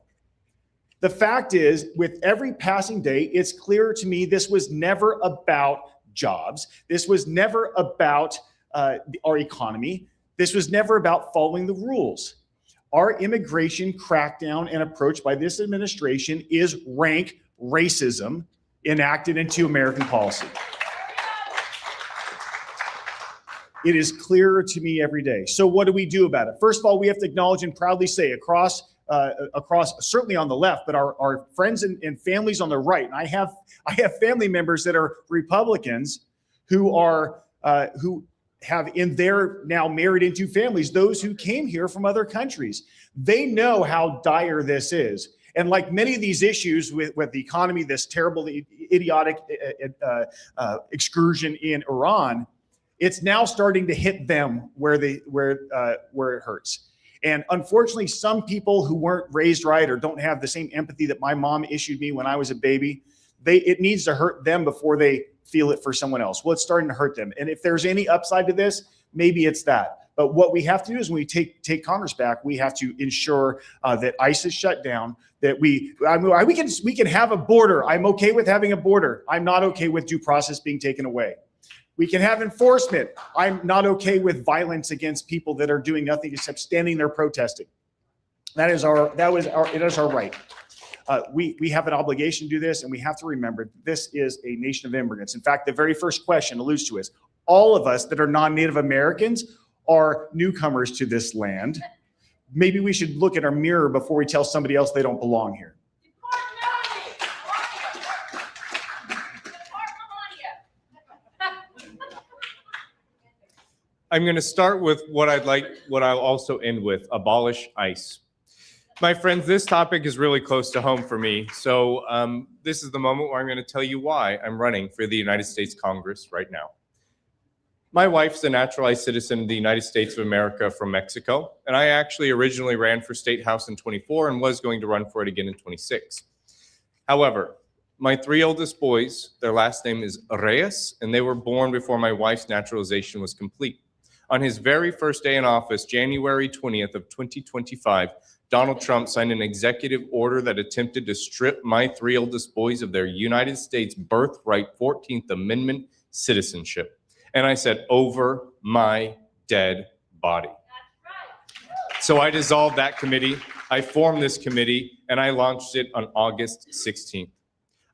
[SPEAKER 4] The fact is, with every passing day, it's clear to me this was never about jobs. This was never about our economy. This was never about following the rules. Our immigration crackdown and approach by this administration is rank racism enacted into American policy. It is clearer to me every day. So what do we do about it? First of all, we have to acknowledge and proudly say across certainly on the left, but our friends and families on the right. And I have family members that are Republicans who have in their now married into families, those who came here from other countries. They know how dire this is. And like many of these issues with the economy, this terrible, idiotic excursion in Iran, it's now starting to hit them where it hurts. And unfortunately, some people who weren't raised right or don't have the same empathy that my mom issued me when I was a baby, it needs to hurt them before they feel it for someone else. Well, it's starting to hurt them. And if there's any upside to this, maybe it's that. But what we have to do is when we take Congress back, we have to ensure that ICE is shut down, that we can have a border. I'm okay with having a border. I'm not okay with due process being taken away. We can have enforcement. I'm not okay with violence against people that are doing nothing except standing there protesting. It is our right. We have an obligation to do this, and we have to remember this is a nation of immigrants. In fact, the very first question alludes to this. All of us that are non-Native Americans are newcomers to this land. Maybe we should look at our mirror before we tell somebody else they don't belong here.
[SPEAKER 5] I'm going to start with what I'll also end with: abolish ICE. My friends, this topic is really close to home for me. So this is the moment where I'm going to tell you why I'm running for the United States Congress right now. My wife's a naturalized citizen of the United States of America from Mexico, and I actually originally ran for State House in 24 and was going to run for it again in 26. However, my three oldest boys, their last name is Reyes, and they were born before my wife's naturalization was complete. On his very first day in office, January 20th of 2025, Donald Trump signed an executive order that attempted to strip my three oldest boys of their United States birthright 14th Amendment citizenship. And I said, over my dead body. So I dissolved that committee, I formed this committee, and I launched it on August 16th.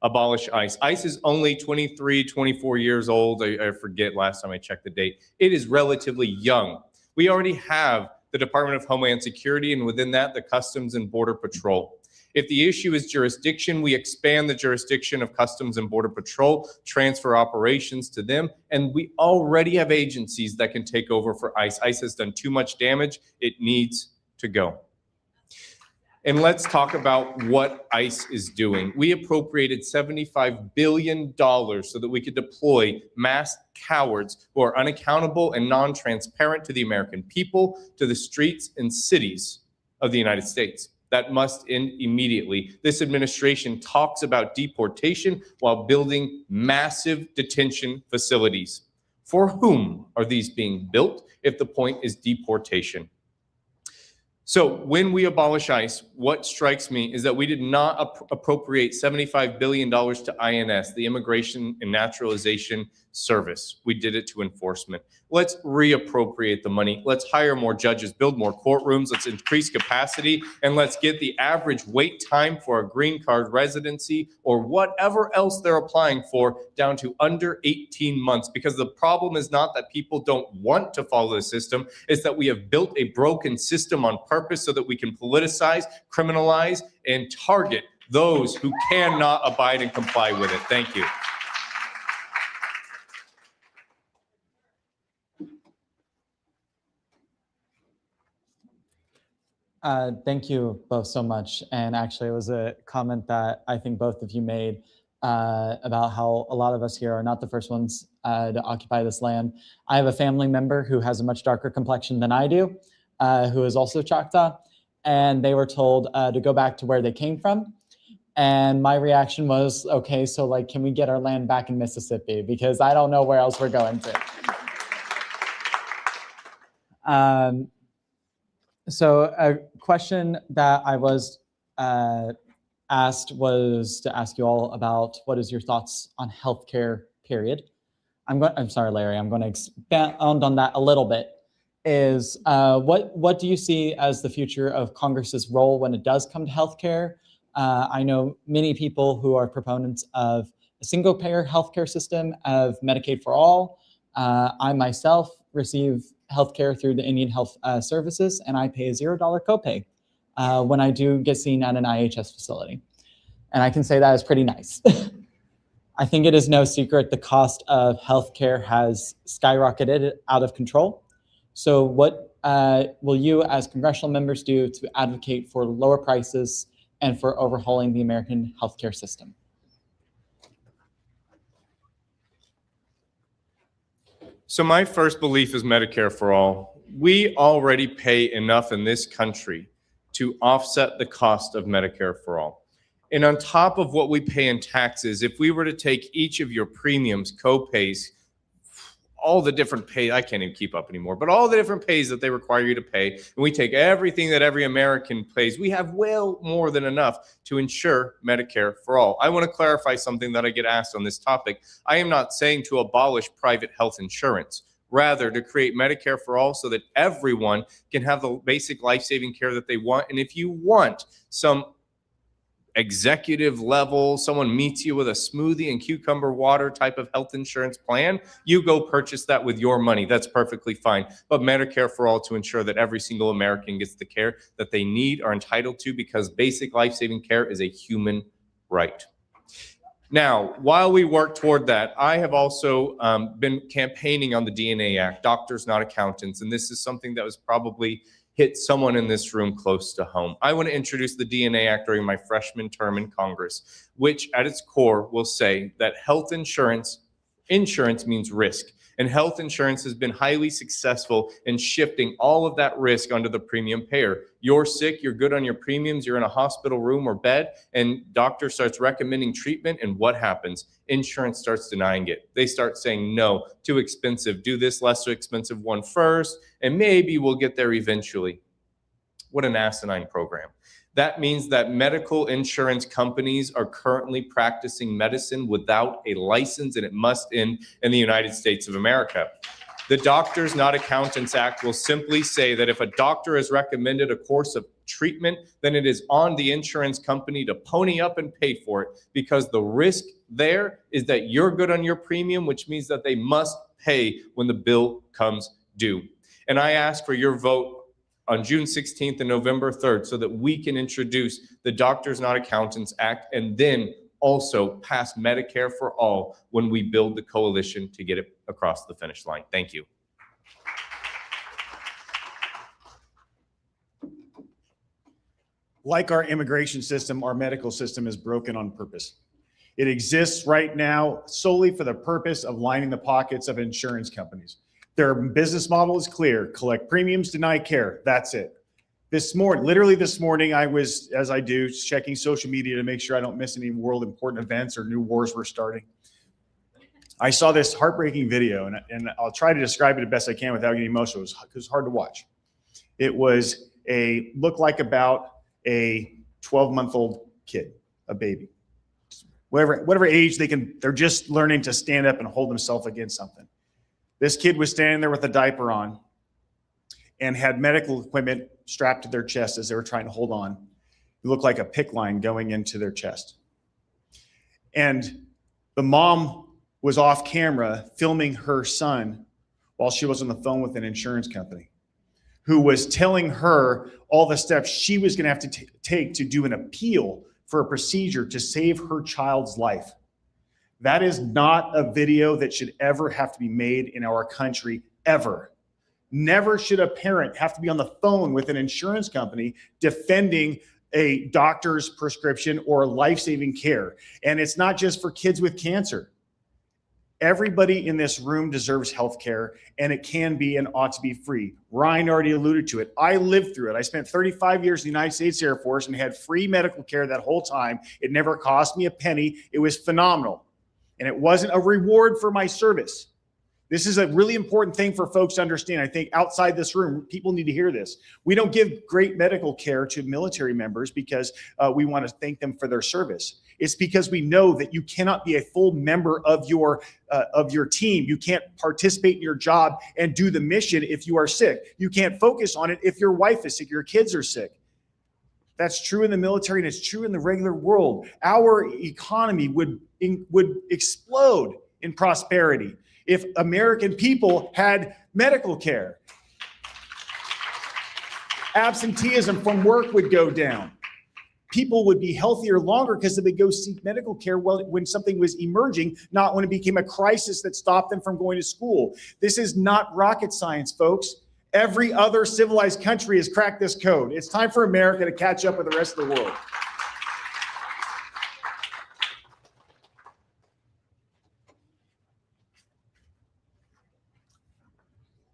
[SPEAKER 5] Abolish ICE. ICE is only 23, 24 years old. I forget last time I checked the date. It is relatively young. We already have the Department of Homeland Security, and within that, the Customs and Border Patrol. If the issue is jurisdiction, we expand the jurisdiction of Customs and Border Patrol, transfer operations to them, and we already have agencies that can take over for ICE. ICE has done too much damage. It needs to go. And let's talk about what ICE is doing. We appropriated $75 billion so that we could deploy masked cowards who are unaccountable and non-transparent to the American people, to the streets and cities of the United States. That must end immediately. This administration talks about deportation while building massive detention facilities. For whom are these being built if the point is deportation? So when we abolish ICE, what strikes me is that we did not appropriate $75 billion to INS, the Immigration and Naturalization Service. We did it to enforcement. Let's reappropriate the money. Let's hire more judges, build more courtrooms. Let's increase capacity, and let's get the average wait time for a green card residency or whatever else they're applying for down to under 18 months. Because the problem is not that people don't want to follow the system, it's that we have built a broken system on purpose so that we can politicize, criminalize, and target those who cannot abide and comply with it. Thank you.
[SPEAKER 3] Thank you both so much. And actually, it was a comment that I think both of you made about how a lot of us here are not the first ones to occupy this land. I have a family member who has a much darker complexion than I do, who is also Choctaw, and they were told to go back to where they came from. And my reaction was, okay, so like, can we get our land back in Mississippi? Because I don't know where else we're going to. So a question that I was asked was to ask you all about what is your thoughts on healthcare, period. I'm sorry, Larry, I'm going to expand on that a little bit, is what do you see as the future of Congress's role when it does come to healthcare? I know many people who are proponents of a single-payer healthcare system, of Medicaid for all. I myself receive healthcare through the Indian Health Services, and I pay a $0 copay when I do get seen at an IHS facility. And I can say that is pretty nice. I think it is no secret the cost of healthcare has skyrocketed out of control. So what will you as congressional members do to advocate for lower prices and for overhauling the American healthcare system?
[SPEAKER 5] So my first belief is Medicare for all. We already pay enough in this country to offset the cost of Medicare for all. And on top of what we pay in taxes, if we were to take each of your premiums, co-pays, all the different pay, I can't even keep up anymore, but all the different pays that they require you to pay, and we take everything that every American pays, we have well more than enough to ensure Medicare for all. I want to clarify something that I get asked on this topic. I am not saying to abolish private health insurance, rather to create Medicare for all so that everyone can have the basic life-saving care that they want. And if you want some executive level, someone meets you with a smoothie and cucumber water type of health insurance plan, you go purchase that with your money. That's perfectly fine. But Medicare for all to ensure that every single American gets the care that they need, are entitled to, because basic life-saving care is a human right. Now, while we work toward that, I have also been campaigning on the DNA Act, Doctors Not Accountants, and this is something that was probably hit someone in this room close to home. I want to introduce the DNA Act during my freshman term in Congress, which at its core will say that health insurance means risk. And health insurance has been highly successful in shifting all of that risk onto the premium payer. You're sick, you're good on your premiums, you're in a hospital room or bed, and doctor starts recommending treatment, and what happens? Insurance starts denying it. They start saying, no, too expensive, do this less expensive one first, and maybe we'll get there eventually. What an asinine program. That means that medical insurance companies are currently practicing medicine without a license, and it must end in the United States of America. The Doctors Not Accountants Act will simply say that if a doctor has recommended a course of treatment, then it is on the insurance company to pony up and pay for it, because the risk there is that you're good on your premium, which means that they must pay when the bill comes due. And I ask for your vote on June 16th and November 3rd so that we can introduce the Doctors Not Accountants Act, and then also pass Medicare for all when we build the coalition to get it across the finish line. Thank you.
[SPEAKER 4] Like our immigration system, our medical system is broken on purpose. It exists right now solely for the purpose of lining the pockets of insurance companies. Their business model is clear: collect premiums, deny care. That's it. Literally this morning, I was, as I do, checking social media to make sure I don't miss any world important events or new wars we're starting. I saw this heartbreaking video, and I'll try to describe it the best I can without getting emotional. It was hard to watch. It was looked like about a 12-month-old kid, a baby. Whatever age they're just learning to stand up and hold themselves against something. This kid was standing there with a diaper on and had medical equipment strapped to their chest as they were trying to hold on. It looked like a PICC line going into their chest. And the mom was off camera filming her son while she was on the phone with an insurance company, who was telling her all the steps she was going to have to take to do an appeal for a procedure to save her child's life. That is not a video that should ever have to be made in our country, ever. Never should a parent have to be on the phone with an insurance company defending a doctor's prescription or life-saving care. And it's not just for kids with cancer. Everybody in this room deserves health care, and it can be and ought to be free. Ryan already alluded to it. I lived through it. I spent 35 years in the United States Air Force and had free medical care that whole time. It never cost me a penny. It was phenomenal. And it wasn't a reward for my service. This is a really important thing for folks to understand. I think outside this room, people need to hear this. We don't give great medical care to military members because we want to thank them for their service. It's because we know that you cannot be a full member of your team. You can't participate in your job and do the mission if you are sick. You can't focus on it if your wife is sick, your kids are sick. That's true in the military, and it's true in the regular world. Our economy would explode in prosperity if American people had medical care. Absenteeism from work would go down. People would be healthier longer because they would go seek medical care when something was emerging, not when it became a crisis that stopped them from going to school. This is not rocket science, folks. Every other civilized country has cracked this code. It's time for America to catch up with the rest of the world.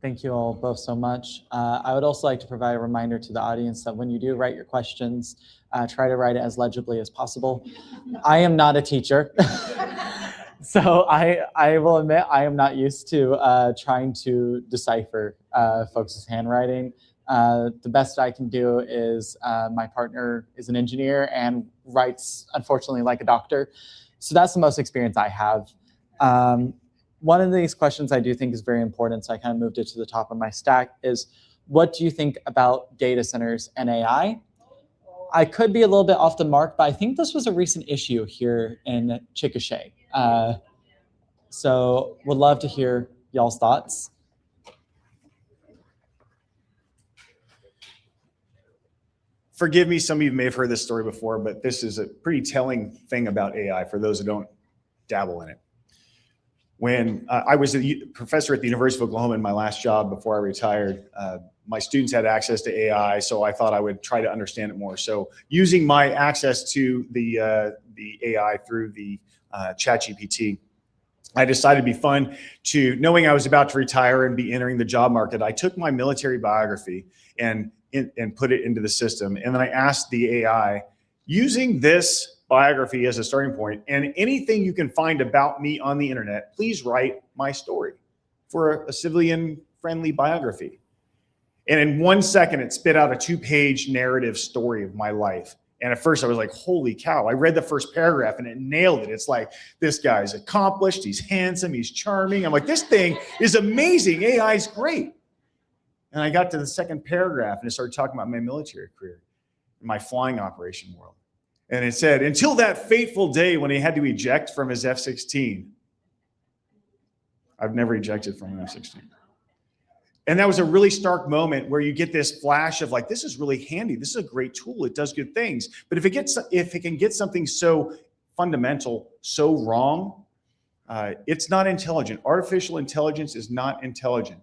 [SPEAKER 3] Thank you all both so much. I would also like to provide a reminder to the audience that when you do write your questions, try to write it as legibly as possible. I am not a teacher, so I will admit I am not used to trying to decipher folks' handwriting. The best I can do is my partner is an engineer and writes, unfortunately, like a doctor. So that's the most experience I have. One of these questions I do think is very important, so I kind of moved it to the top of my stack, is what do you think about data centers and AI? I could be a little bit off the mark, but I think this was a recent issue here in Chickasha. So would love to hear y'all's thoughts.
[SPEAKER 4] Forgive me, some of you may have heard this story before, but this is a pretty telling thing about AI for those who don't dabble in it. When I was a professor at the University of Oklahoma in my last job before I retired, my students had access to AI, so I thought I would try to understand it more. So using my access to the AI through the ChatGPT, I decided it'd be fun to, knowing I was about to retire and be entering the job market, I took my military biography and put it into the system. And then I asked the AI, using this biography as a starting point and anything you can find about me on the internet, please write my story for a civilian friendly biography. And in 1 second, it spit out a 2-page narrative story of my life. And at first I was like, holy cow. I read the first paragraph and it nailed it. It's like, this guy's accomplished, he's handsome, he's charming. I'm like, this thing is amazing. AI is great. And I got to the second paragraph and it started talking about my military career, my flying operation world. And it said, until that fateful day when he had to eject from his F-16. I've never ejected from an F-16. And that was a really stark moment where you get this flash of like, this is really handy. This is a great tool. It does good things. But if it can get something so fundamental, so wrong, it's not intelligent. Artificial intelligence is not intelligent.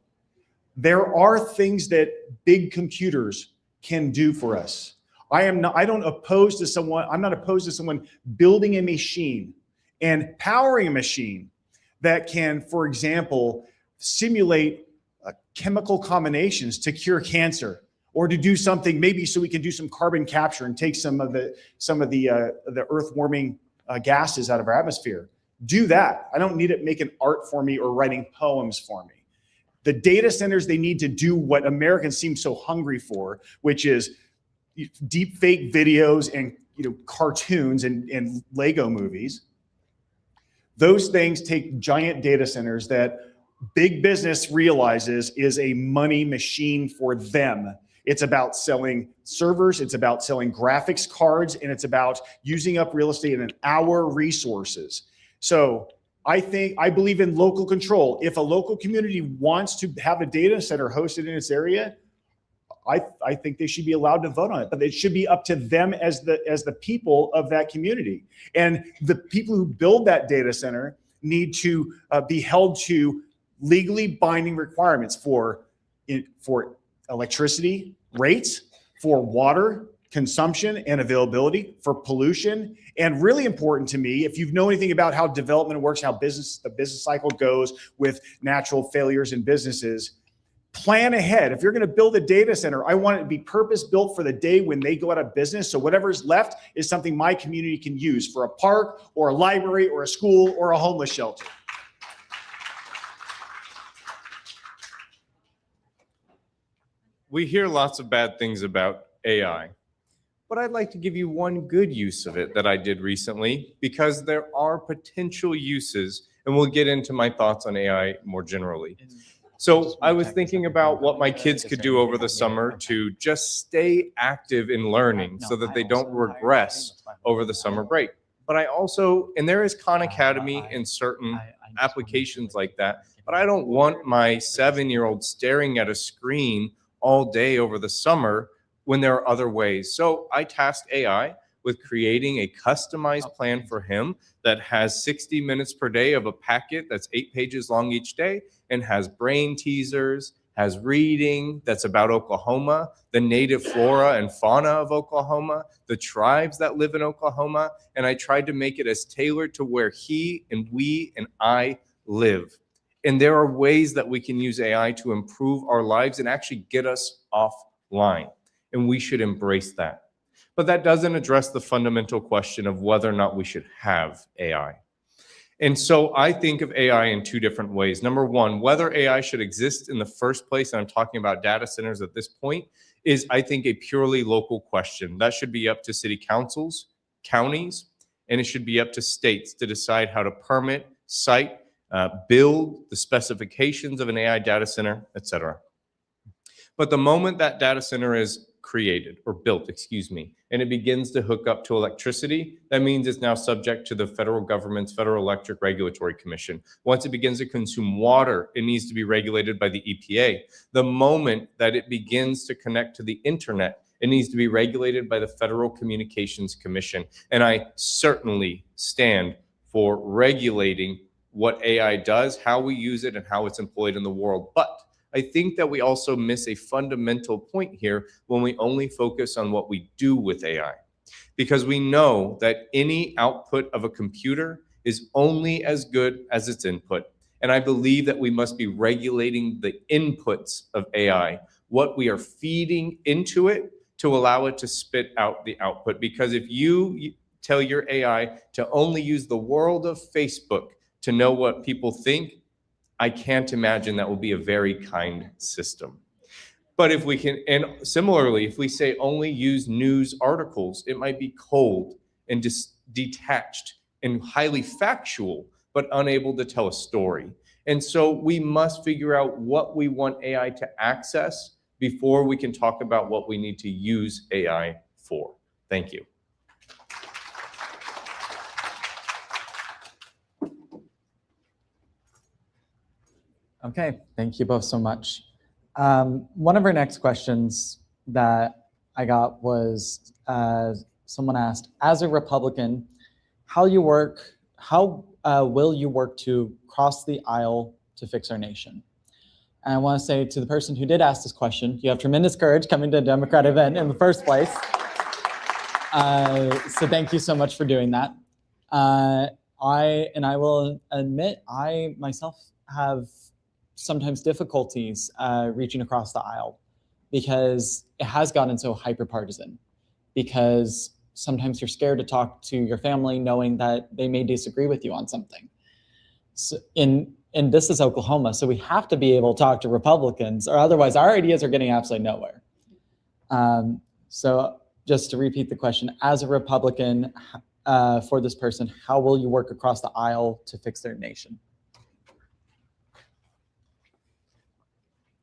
[SPEAKER 4] There are things that big computers can do for us. I'm not opposed to someone building a machine and powering a machine that can, for example, simulate chemical combinations to cure cancer, or to do something maybe so we can do some carbon capture and take some of the earth warming gases out of our atmosphere. Do that. I don't need it making art for me or writing poems for me. The data centers, they need to do what Americans seem so hungry for, which is deep fake videos and cartoons and Lego movies. Those things take giant data centers that big business realizes is a money machine for them. It's about selling servers, it's about selling graphics cards, and it's about using up real estate and our resources. So I believe in local control. If a local community wants to have a data center hosted in its area, I think they should be allowed to vote on it, but it should be up to them as the people of that community. And the people who build that data center need to be held to legally binding requirements for electricity rates, for water consumption and availability, for pollution. And really important to me, if you know anything about how development works, how the business cycle goes with natural failures in businesses, plan ahead. If you're going to build a data center, I want it to be purpose-built for the day when they go out of business. So whatever's left is something my community can use for a park or a library or a school or a homeless shelter.
[SPEAKER 5] We hear lots of bad things about AI, but I'd like to give you one good use of it that I did recently, because there are potential uses, and we'll get into my thoughts on AI more generally. So I was thinking about what my kids could do over the summer to just stay active in learning so that they don't regress over the summer break. But I also, and there is Khan Academy and certain applications like that, but I don't want my 7-year-old staring at a screen all day over the summer when there are other ways. So I tasked AI with creating a customized plan for him that has 60 minutes per day of a packet that's 8 pages long each day, and has brain teasers, has reading that's about Oklahoma, the native flora and fauna of Oklahoma, the tribes that live in Oklahoma, and I tried to make it as tailored to where he and we and I live. And there are ways that we can use AI to improve our lives and actually get us offline, and we should embrace that. But that doesn't address the fundamental question of whether or not we should have AI. And so I think of AI in 2 different ways. Number one, whether AI should exist in the first place, and I'm talking about data centers at this point, is I think a purely local question. That should be up to city councils, counties, and it should be up to states to decide how to permit, site, build the specifications of an AI data center, et cetera. But the moment that data center is created or built, and it begins to hook up to electricity, that means it's now subject to the federal government's Federal Electric Regulatory Commission. Once it begins to consume water, it needs to be regulated by the EPA. The moment that it begins to connect to the internet, it needs to be regulated by the Federal Communications Commission. And I certainly stand for regulating what AI does, how we use it, and how it's employed in the world. But I think that we also miss a fundamental point here when we only focus on what we do with AI, because we know that any output of a computer is only as good as its input. And I believe that we must be regulating the inputs of AI, what we are feeding into it to allow it to spit out the output. Because if you tell your AI to only use the world of Facebook to know what people think, I can't imagine that will be a very kind system. But if we can, and similarly, if we say only use news articles, it might be cold and detached and highly factual, but unable to tell a story. And so we must figure out what we want AI to access before we can talk about what we need to use AI for. Thank you.
[SPEAKER 3] Okay, thank you both so much. One of our next questions that I got was, someone asked, as a Republican, how will you work to cross the aisle to fix our nation? And I want to say to the person who did ask this question, you have tremendous courage coming to a Democrat event in the first place. So thank you so much for doing that. I will admit, I myself have sometimes difficulties reaching across the aisle, because it has gotten so hyper-partisan, because sometimes you're scared to talk to your family knowing that they may disagree with you on something. So and this is Oklahoma, so we have to be able to talk to Republicans, or otherwise our ideas are getting absolutely nowhere. So just to repeat the question, as a Republican, for this person, how will you work across the aisle to fix their nation?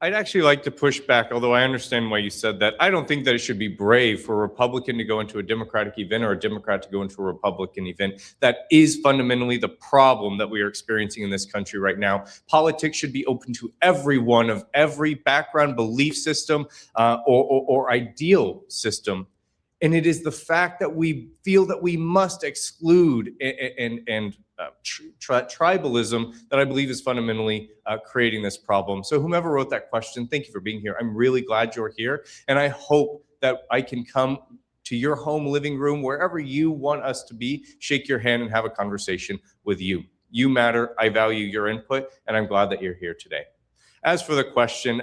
[SPEAKER 5] I'd actually like to push back, although I understand why you said that. I don't think that it should be brave for a Republican to go into a Democratic event or a Democrat to go into a Republican event. That is fundamentally the problem that we are experiencing in this country right now. Politics should be open to everyone of every background, belief system, or ideal system. And it is the fact that we feel that we must exclude and tribalism that I believe is fundamentally creating this problem. So whomever wrote that question, thank you for being here. I'm really glad you're here. And I hope that I can come to your home living room, wherever you want us to be, shake your hand and have a conversation with you. You matter. I value your input, and I'm glad that you're here today. As for the question,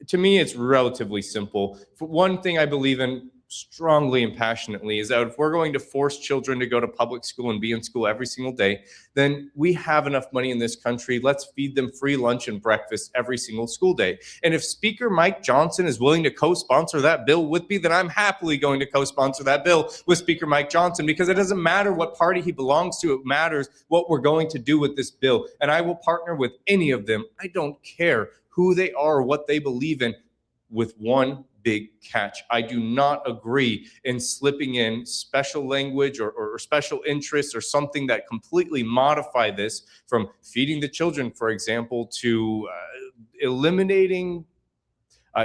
[SPEAKER 5] to me, it's relatively simple. For one thing I believe in, strongly and passionately is that if we're going to force children to go to public school and be in school every single day, then we have enough money in this country. Let's feed them free lunch and breakfast every single school day. And if Speaker Mike Johnson is willing to co-sponsor that bill with me, then I'm happily going to co-sponsor that bill with Speaker Mike Johnson, because it doesn't matter what party he belongs to. It matters what we're going to do with this bill. And I will partner with any of them. I don't care who they are or what they believe in, with one big catch. I do not agree in slipping in special language or special interests or something that completely modify this, from feeding the children, for example, to eliminating.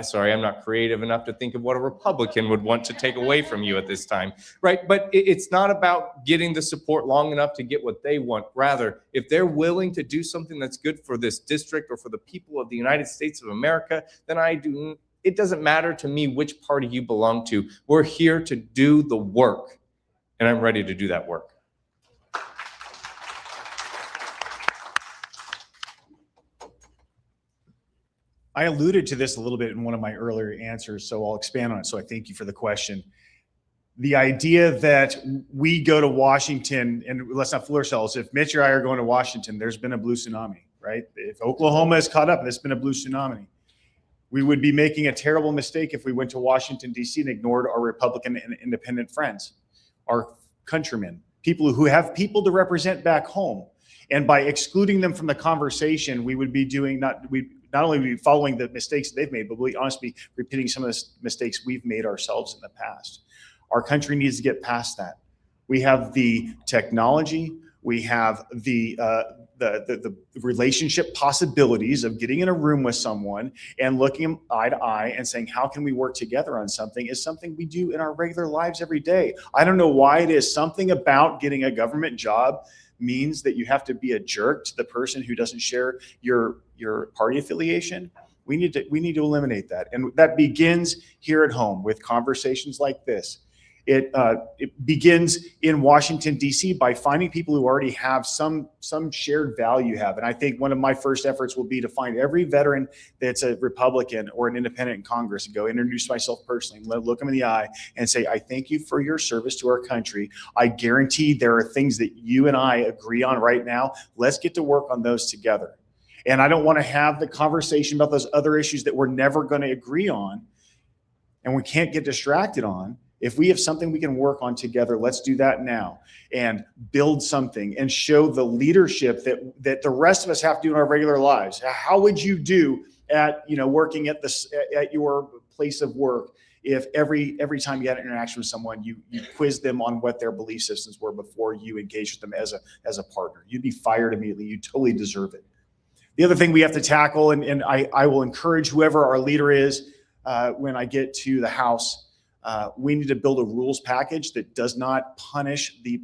[SPEAKER 5] Sorry, I'm not creative enough to think of what a Republican would want to take away from you at this time, right? But it's not about getting the support long enough to get what they want. Rather, if they're willing to do something that's good for this district or for the people of the United States of America, then it doesn't matter to me which party you belong to. We're here to do the work, and I'm ready to do that work.
[SPEAKER 4] I alluded to this a little bit in one of my earlier answers, so I'll expand on it. So I thank you for the question. The idea that we go to Washington, and let's not fool ourselves, if Mitch or I are going to Washington, there's been a blue tsunami, right? If Oklahoma is caught up, there's been a blue tsunami. We would be making a terrible mistake if we went to Washington, D.C. and ignored our Republican and independent friends, our countrymen, people who have people to represent back home. And by excluding them from the conversation, we would be doing not only be following the mistakes they've made, but we honestly be repeating some of the mistakes we've made ourselves in the past. Our country needs to get past that. We have the technology, we have the relationship possibilities of getting in a room with someone and looking eye to eye and saying, how can we work together on something, is something we do in our regular lives every day. I don't know why it is something about getting a government job means that you have to be a jerk to the person who doesn't share your party affiliation. We need to eliminate that. And that begins here at home with conversations like this. It begins in Washington, D.C. by finding people who already have some shared value have. And I think one of my first efforts will be to find every veteran that's a Republican or an independent in Congress and go introduce myself personally, look them in the eye and say, I thank you for your service to our country. I guarantee there are things that you and I agree on right now. Let's get to work on those together. And I don't want to have the conversation about those other issues that we're never going to agree on and we can't get distracted on. If we have something we can work on together, let's do that now and build something and show the leadership that the rest of us have to do in our regular lives. How would you do at working at your place of work if every time you had an interaction with someone, you quizzed them on what their belief systems were before you engaged with them as a partner? You'd be fired immediately. You totally deserve it. The other thing we have to tackle, and I will encourage whoever our leader is when I get to the House, we need to build a rules package that does not punish the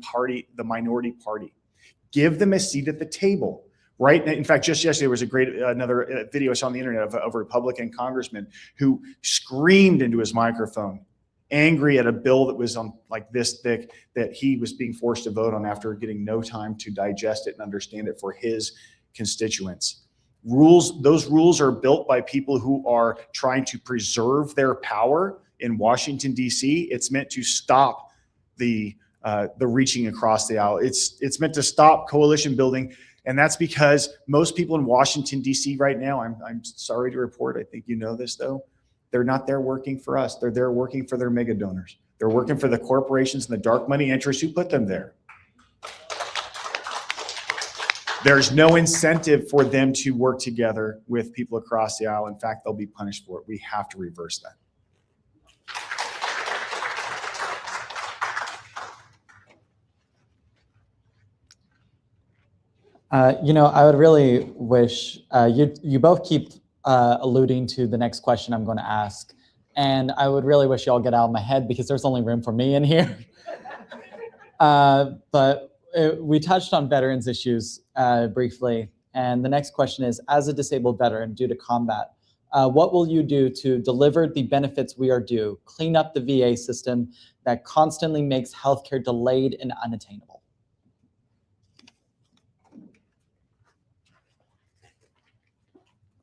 [SPEAKER 4] minority party. Give them a seat at the table, right? In fact, just yesterday was another video I saw on the internet of a Republican congressman who screamed into his microphone, angry at a bill that was on like this thick that he was being forced to vote on after getting no time to digest it and understand it for his constituents. Those rules are built by people who are trying to preserve their power. In Washington, D.C., it's meant to stop the reaching across the aisle. It's meant to stop coalition building, and that's because most people in Washington, D.C. right now, I'm sorry to report, I think you know this though, they're not there working for us. They're there working for their mega donors. They're working for the corporations and the dark money interests who put them there. There's no incentive for them to work together with people across the aisle. In fact, they'll be punished for it. We have to reverse that.
[SPEAKER 3] I would really wish you both keep alluding to the next question I'm going to ask, and I would really wish y'all get out of my head because there's only room for me in here. But we touched on veterans issues briefly, and the next question is: as a disabled veteran due to combat, what will you do to deliver the benefits we are due, clean up the VA system that constantly makes healthcare delayed and unattainable?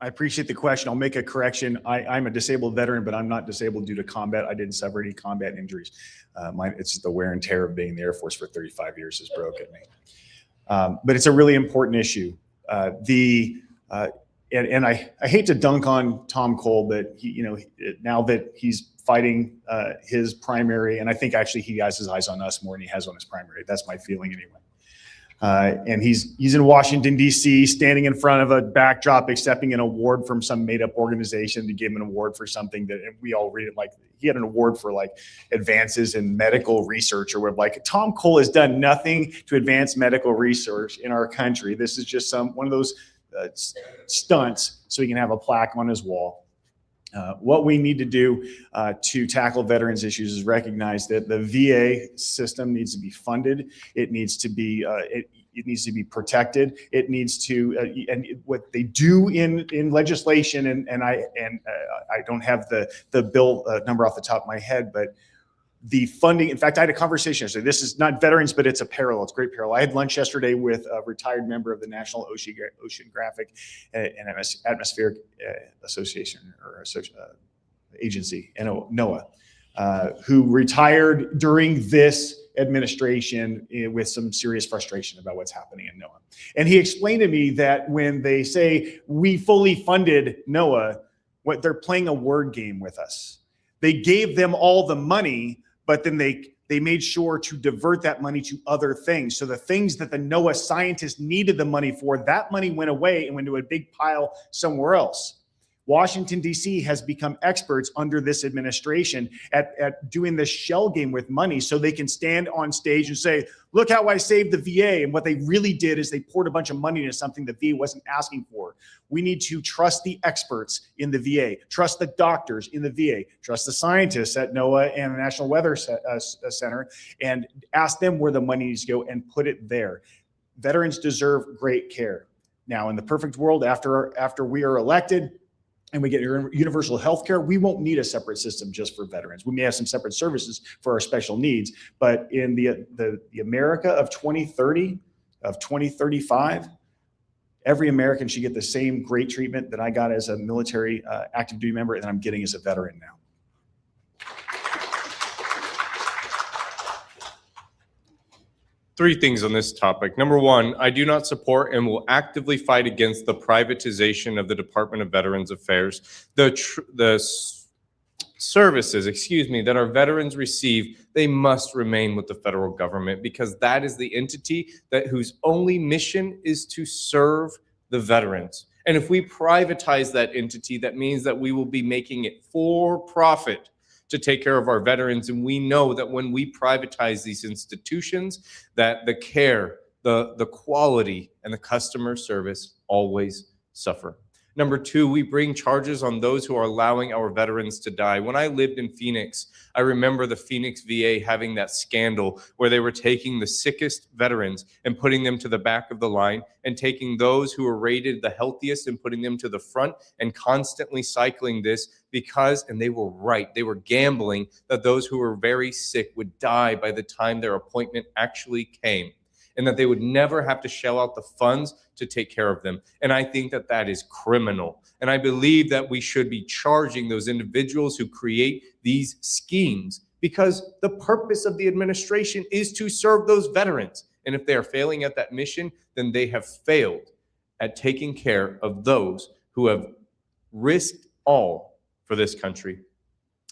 [SPEAKER 4] I appreciate the question. I'll make a correction. I'm a disabled veteran, but I'm not disabled due to combat. I didn't suffer any combat injuries. It's just the wear and tear of being in the Air Force for 35 years has broken me. But it's a really important issue. I hate to dunk on Tom Cole, but he, now that he's fighting his primary, and I think actually he has his eyes on us more than he has on his primary. That's my feeling anyway. And he's in Washington, D.C., standing in front of a backdrop, accepting an award from some made-up organization to give him an award for something that we all read it like he had an award for like advances in medical research or whatever. Like Tom Cole has done nothing to advance medical research in our country. This is just one of those stunts so he can have a plaque on his wall. What we need to do to tackle veterans issues is recognize that the VA system needs to be funded. It needs to be it needs to be protected. It needs to and what they do in legislation and I don't have the bill number off the top of my head, but the funding. In fact, I had a conversation yesterday. This is not veterans, but it's a parallel. It's a great parallel. I had lunch yesterday with a retired member of the National Oceanographic and Atmospheric Association or agency, NOAA, who retired during this administration with some serious frustration about what's happening in NOAA. And he explained to me that when they say we fully funded NOAA, what they're playing a word game with us. They gave them all the money, but then they made sure to divert that money to other things. So the things that the NOAA scientists needed the money for, that money went away and went to a big pile somewhere else. Washington, D.C. has become experts under this administration at doing this shell game with money so they can stand on stage and say, look how I saved the VA. And what they really did is they poured a bunch of money into something the VA wasn't asking for. We need to trust the experts in the VA, trust the doctors in the VA, trust the scientists at NOAA and the National Weather Center, and ask them where the money needs to go and put it there. Veterans deserve great care. Now, in the perfect world, after we are elected, and we get universal health care, we won't need a separate system just for veterans. We may have some separate services for our special needs, but in the America of 2030, of 2035, every American should get the same great treatment that I got as a military active duty member and that I'm getting as a veteran now.
[SPEAKER 5] Three things on this topic. Number one, I do not support and will actively fight against the privatization of the Department of Veterans Affairs. The services, that our veterans receive, they must remain with the federal government because that is the entity whose only mission is to serve the veterans. And if we privatize that entity, that means that we will be making it for profit to take care of our veterans. And we know that when we privatize these institutions, that the care, the quality, and the customer service always suffer. Number two, we bring charges on those who are allowing our veterans to die. When I lived in Phoenix, I remember the Phoenix VA having that scandal where they were taking the sickest veterans and putting them to the back of the line and taking those who were rated the healthiest and putting them to the front and constantly cycling this and they were right, they were gambling that those who were very sick would die by the time their appointment actually came, and that they would never have to shell out the funds to take care of them. And I think that that is criminal. And I believe that we should be charging those individuals who create these schemes because the purpose of the administration is to serve those veterans. And if they are failing at that mission, then they have failed at taking care of those who have risked all for this country.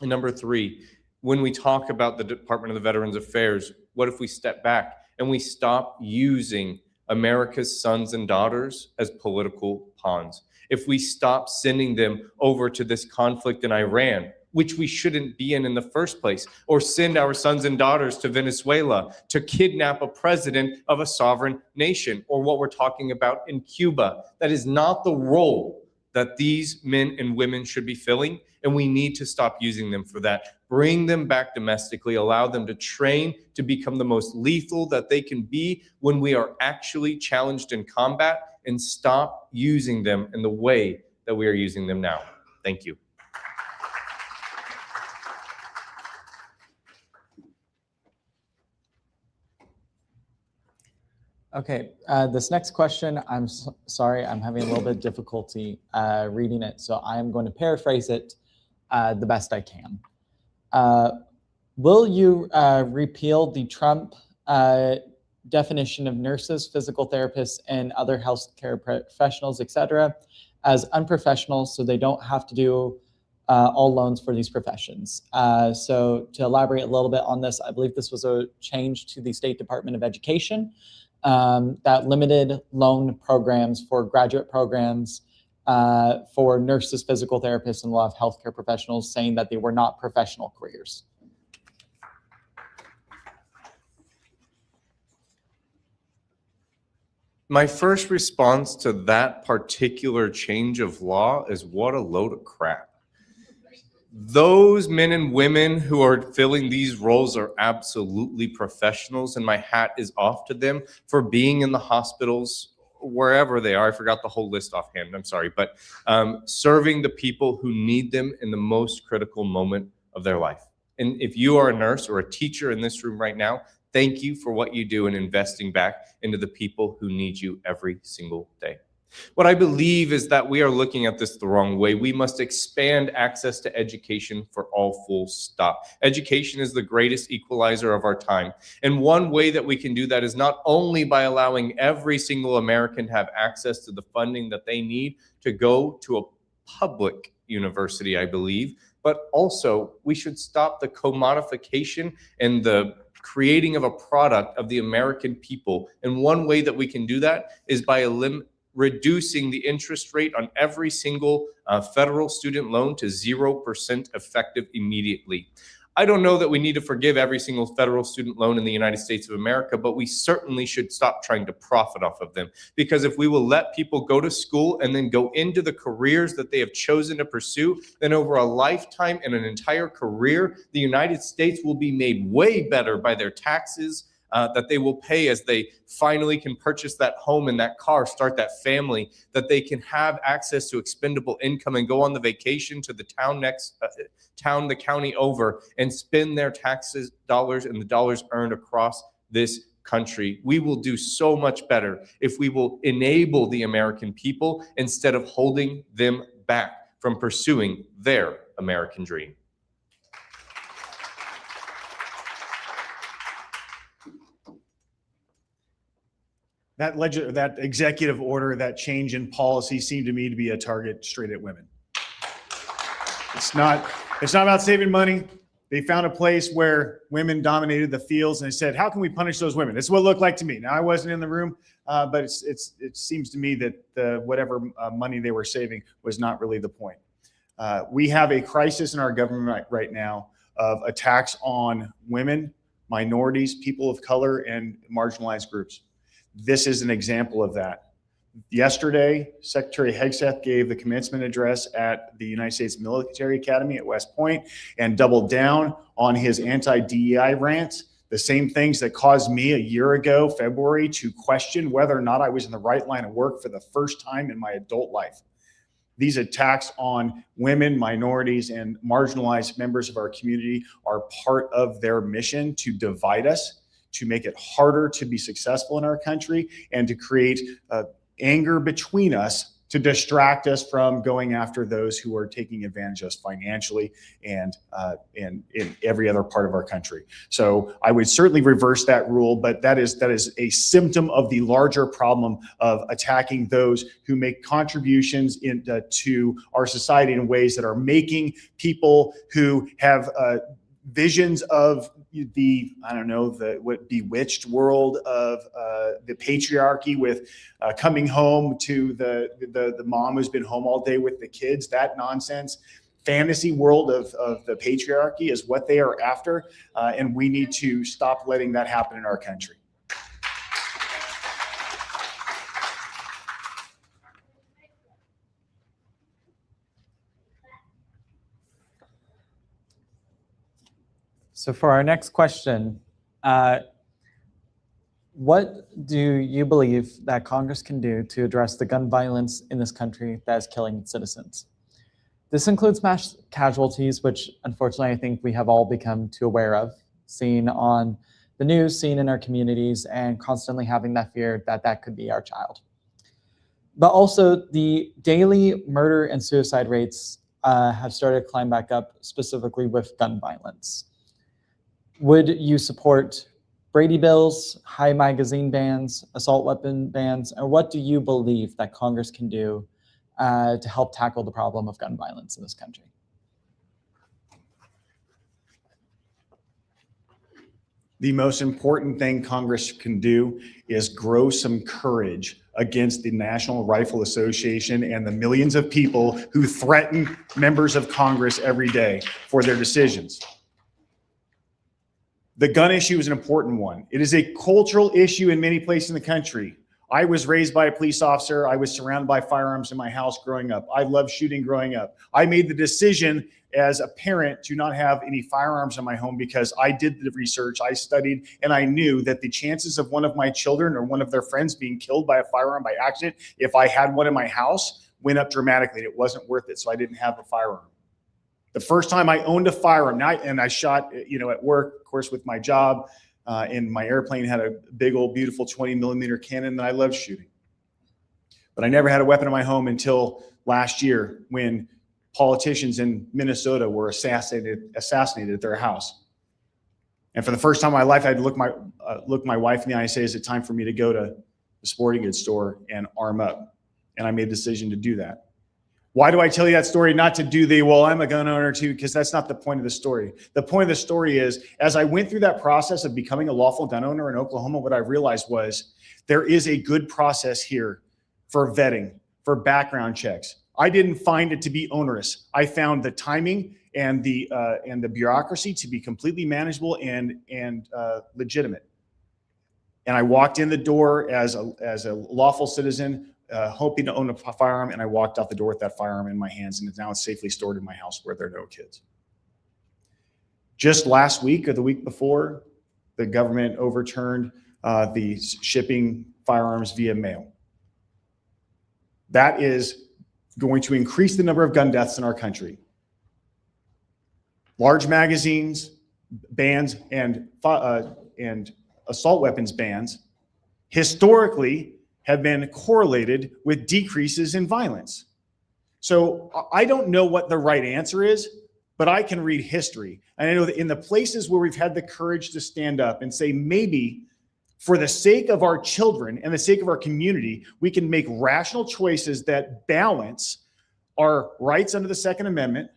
[SPEAKER 5] And number three, when we talk about the Department of the Veterans Affairs, what if we step back and we stop using America's sons and daughters as political pawns? If we stop sending them over to this conflict in Iran, which we shouldn't be in the first place, or send our sons and daughters to Venezuela to kidnap a president of a sovereign nation, or what we're talking about in Cuba. That is not the role that these men and women should be filling, and we need to stop using them for that. Bring them back domestically, allow them to train to become the most lethal that they can be when we are actually challenged in combat, and stop using them in the way that we are using them now. Thank you.
[SPEAKER 3] Okay, this next question, I'm sorry, I'm having a little bit of difficulty reading it, so I am going to paraphrase it the best I can. Will you repeal the Trump definition of nurses, physical therapists, and other healthcare professionals, etc., as unprofessional so they don't have to do all loans for these professions? So to elaborate a little bit on this, I believe this was a change to the State Department of Education that limited loan programs for graduate programs for nurses, physical therapists, and a lot of healthcare professionals, saying that they were not professional careers.
[SPEAKER 5] My first response to that particular change of law is, what a load of crap. Those men and women who are filling these roles are absolutely professionals, and my hat is off to them for being in the hospitals, wherever they are. I forgot the whole list offhand, I'm sorry, but serving the people who need them in the most critical moment of their life. And if you are a nurse or a teacher in this room right now, thank you for what you do in investing back into the people who need you every single day. What I believe is that we are looking at this the wrong way. We must expand access to education for all, full stop. Education is the greatest equalizer of our time. And one way that we can do that is not only by allowing every single American to have access to the funding that they need to go to a public university, I believe, but also we should stop the commodification and the creating of a product of the American people. And one way that we can do that is by reducing the interest rate on every single federal student loan to 0% effective immediately. I don't know that we need to forgive every single federal student loan in the United States of America, but we certainly should stop trying to profit off of them. Because if we will let people go to school and then go into the careers that they have chosen to pursue, then over a lifetime and an entire career, the United States will be made way better by their taxes that they will pay as they finally can purchase that home and that car, start that family, that they can have access to expendable income and go on the vacation to the town next the county over and spend their taxes dollars and the dollars earned across this country. We will do so much better if we will enable the American people instead of holding them back from pursuing their American dream.
[SPEAKER 4] That executive order, that change in policy seemed to me to be a target straight at women. It's not about saving money. They found a place where women dominated the fields and they said, how can we punish those women? It's what it looked like to me. Now, I wasn't in the room, but it seems to me that whatever money they were saving was not really the point. We have a crisis in our government right now of attacks on women, minorities, people of color, and marginalized groups. This is an example of that. Yesterday, Secretary Hegseth gave the commencement address at the United States Military Academy at West Point and doubled down on his anti-DEI rants, the same things that caused me a year ago, February, to question whether or not I was in the right line of work for the first time in my adult life. These attacks on women, minorities, and marginalized members of our community are part of their mission to divide us, to make it harder to be successful in our country, and to create anger between us, to distract us from going after those who are taking advantage of us financially and in every other part of our country. So I would certainly reverse that rule, but that is a symptom of the larger problem of attacking those who make contributions to our society in ways that are making people who have visions of the bewitched world of the patriarchy, with coming home to the mom who's been home all day with the kids. That nonsense fantasy world of the patriarchy is what they are after, and we need to stop letting that happen in our country.
[SPEAKER 3] So for our next question, what do you believe that Congress can do to address the gun violence in this country that is killing its citizens? This includes mass casualties, which unfortunately I think we have all become too aware of, seen on the news, seeing in our communities, and constantly having that fear that that could be our child. But also the daily murder and suicide rates have started to climb back up, specifically with gun violence. Would you support Brady bills, high magazine bans, assault weapon bans, or what do you believe that Congress can do to help tackle the problem of gun violence in this country?
[SPEAKER 4] The most important thing Congress can do is grow some courage against the National Rifle Association and the millions of people who threaten members of Congress every day for their decisions. The gun issue is an important one. It is a cultural issue in many places in the country. I was raised by a police officer. I was surrounded by firearms in my house growing up. I loved shooting growing up. I made the decision as a parent to not have any firearms in my home because I did the research, I studied, and I knew that the chances of one of my children or one of their friends being killed by a firearm by accident, if I had one in my house, went up dramatically. It wasn't worth it, so I didn't have a firearm. The first time I owned a firearm, and I shot, at work, of course, with my job, and my airplane had a big old beautiful 20mm cannon that I loved shooting. But I never had a weapon in my home until last year when politicians in Minnesota were assassinated at their house. And for the first time in my life, I had to look my wife in the eye and say, is it time for me to go to the sporting goods store and arm up? And I made the decision to do that. Why do I tell you that story? Not to do well, I'm a gun owner too, because that's not the point of the story. The point of the story is, as I went through that process of becoming a lawful gun owner in Oklahoma, what I realized was there is a good process here for vetting, for background checks. I didn't find it to be onerous. I found the timing and the bureaucracy to be completely manageable and legitimate. And I walked in the door as a lawful citizen, hoping to own a firearm, and I walked out the door with that firearm in my hands, and now it's safely stored in my house where there are no kids. Just last week or the week before, the government overturned the shipping firearms via mail. That is going to increase the number of gun deaths in our country. Large magazines bans and assault weapons bans historically have been correlated with decreases in violence. So I don't know what the right answer is, but I can read history. And I know that in the places where we've had the courage to stand up and say, maybe for the sake of our children and the sake of our community, we can make rational choices that balance our rights under the Second Amendment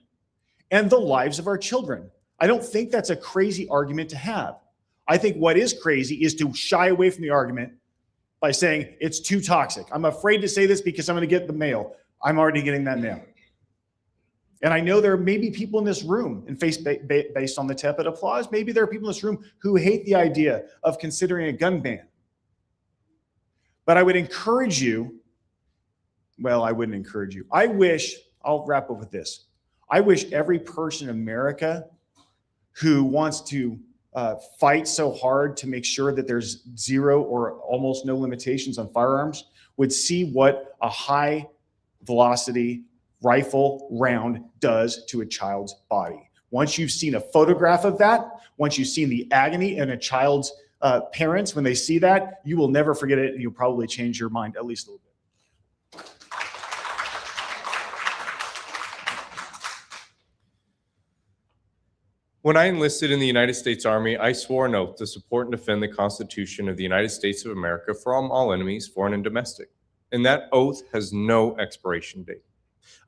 [SPEAKER 4] and the lives of our children. I don't think that's a crazy argument to have. I think what is crazy is to shy away from the argument by saying it's too toxic. I'm afraid to say this because I'm going to get the mail. I'm already getting that mail. And I know there may be people in this room, and based on the tepid applause, maybe there are people in this room who hate the idea of considering a gun ban. But I would encourage you, well, I wouldn't encourage you. I'll wrap up with this. I wish every person in America who wants to fight so hard to make sure that there's zero or almost no limitations on firearms would see what a high velocity rifle round does to a child's body. Once you've seen a photograph of that, once you've seen the agony in a child's parents when they see that, you will never forget it, and you'll probably change your mind at least a little bit.
[SPEAKER 5] When I enlisted in the United States Army, I swore an oath to support and defend the Constitution of the United States of America from all enemies, foreign and domestic. And that oath has no expiration date.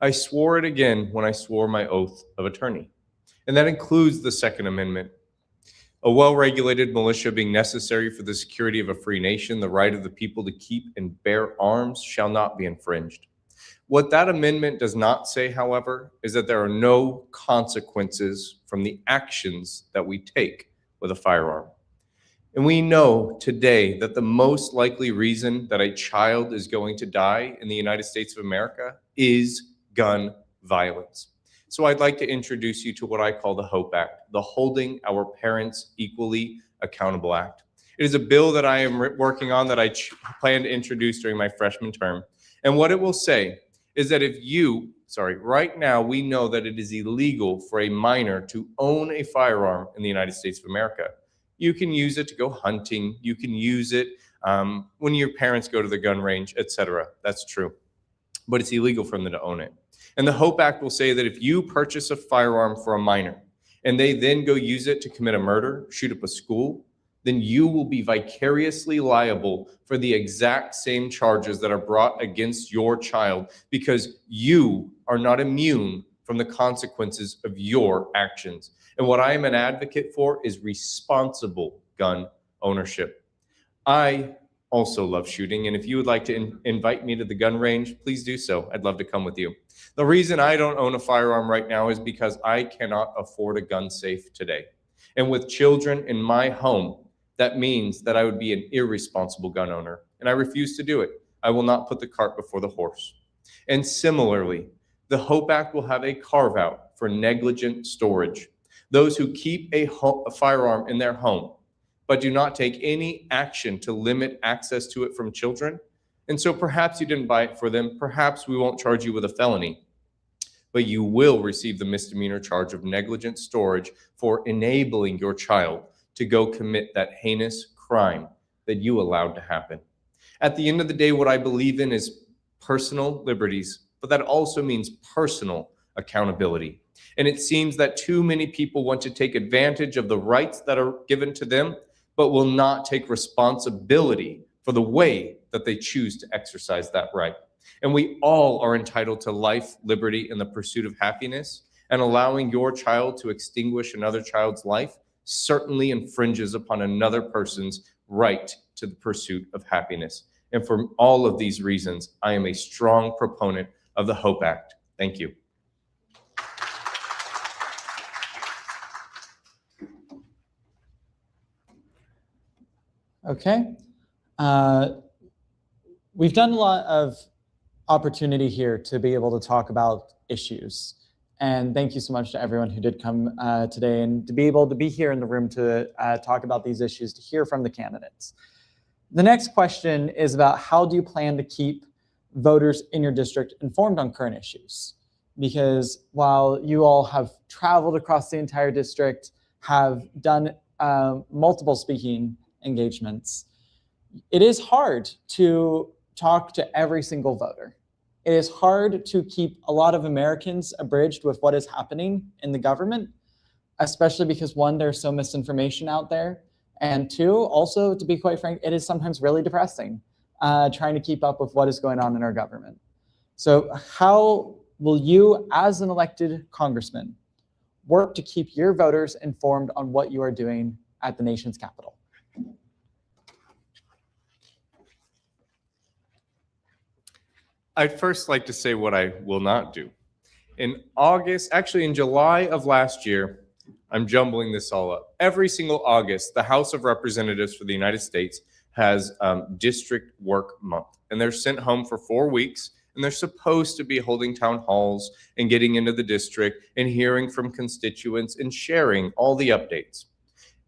[SPEAKER 5] I swore it again when I swore my oath of attorney. And that includes the Second Amendment. A well-regulated militia being necessary for the security of a free nation, the right of the people to keep and bear arms shall not be infringed. What that amendment does not say, however, is that there are no consequences from the actions that we take with a firearm. And we know today that the most likely reason that a child is going to die in the United States of America is gun violence. So I'd like to introduce you to what I call the HOPE Act, the Holding Our Parents Equally Accountable Act. It is a bill that I am working on that I plan to introduce during my freshman term. And what it will say is that right now we know that it is illegal for a minor to own a firearm in the United States of America. You can use it to go hunting. You can use it when your parents go to the gun range, etc. That's true. But it's illegal for them to own it. And the HOPE Act will say that if you purchase a firearm for a minor and they then go use it to commit a murder, shoot up a school, then you will be vicariously liable for the exact same charges that are brought against your child, because you are not immune from the consequences of your actions. And what I am an advocate for is responsible gun ownership. I also love shooting, and if you would like to invite me to the gun range, please do so. I'd love to come with you. The reason I don't own a firearm right now is because I cannot afford a gun safe today. And with children in my home, that means that I would be an irresponsible gun owner, and I refuse to do it. I will not put the cart before the horse. And similarly, the HOPE Act will have a carve-out for negligent storage. Those who keep a firearm in their home, but do not take any action to limit access to it from children. And so perhaps you didn't buy it for them. Perhaps we won't charge you with a felony, but you will receive the misdemeanor charge of negligent storage for enabling your child to go commit that heinous crime that you allowed to happen. At the end of the day, what I believe in is personal liberties, but that also means personal accountability. And it seems that too many people want to take advantage of the rights that are given to them, but will not take responsibility for the way that they choose to exercise that right. And we all are entitled to life, liberty, and the pursuit of happiness, and allowing your child to extinguish another child's life certainly infringes upon another person's right to the pursuit of happiness. And for all of these reasons, I am a strong proponent of the HOPE Act. Thank you.
[SPEAKER 3] Okay. We've done a lot of opportunity here to be able to talk about issues. And thank you so much to everyone who did come today, and to be able to be here in the room to talk about these issues, to hear from the candidates. The next question is about how do you plan to keep voters in your district informed on current issues? Because while you all have traveled across the entire district, have done multiple speaking engagements, it is hard to talk to every single voter. It is hard to keep a lot of Americans abridged with what is happening in the government, especially because, one, there's so misinformation out there, and two, also, to be quite frank, it is sometimes really depressing trying to keep up with what is going on in our government. So how will you, as an elected congressman, work to keep your voters informed on what you are doing at the nation's capital?
[SPEAKER 5] I'd first like to say what I will not do. In August, actually in July of last year, I'm jumbling this all up. Every single August, the House of Representatives for the United States has District Work Month, and they're sent home for 4 weeks, and they're supposed to be holding town halls and getting into the district and hearing from constituents and sharing all the updates.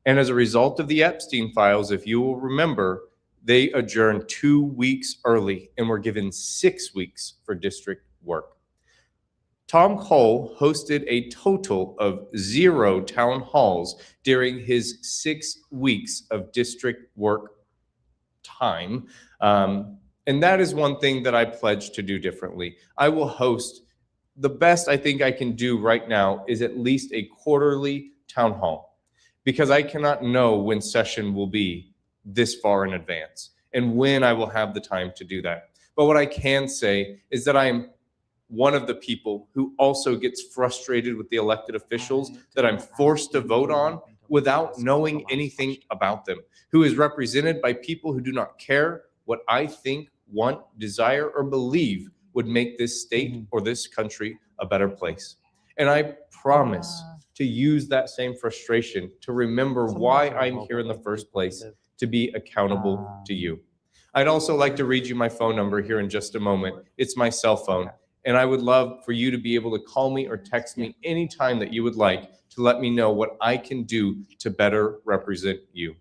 [SPEAKER 5] And as a result of the Epstein files, if you will remember, they adjourned 2 weeks early and were given 6 weeks for district work. Tom Cole hosted a total of 0 town halls during his 6 weeks of district work time. And that is one thing that I pledge to do differently. I will host, the best I think I can do right now is at least a quarterly town hall, because I cannot know when session will be this far in advance and when I will have the time to do that. But what I can say is that I am one of the people who also gets frustrated with the elected officials that I'm forced to vote on without knowing anything about them, who is represented by people who do not care what I think, want, desire, or believe would make this state or this country a better place. And I promise to use that same frustration to remember why I'm here in the first place, to be accountable to you. I'd also like to read you my phone number here in just a moment. It's my cell phone, and I would love for you to be able to call me or text me anytime that you would like to let me know what I can do to better represent you.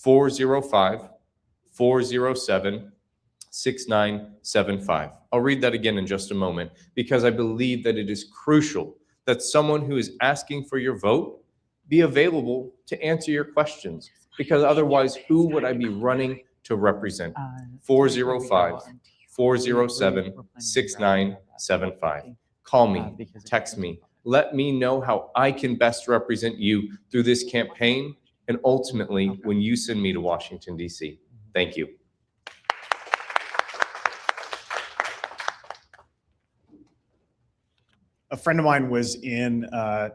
[SPEAKER 5] 405-407-6975. I'll read that again in just a moment, because I believe that it is crucial that someone who is asking for your vote be available to answer your questions, because otherwise, who would I be running to represent? 405-407-6975. Call me, text me. Let me know how I can best represent you through this campaign and ultimately when you send me to Washington, D.C. Thank you.
[SPEAKER 4] A friend of mine was in a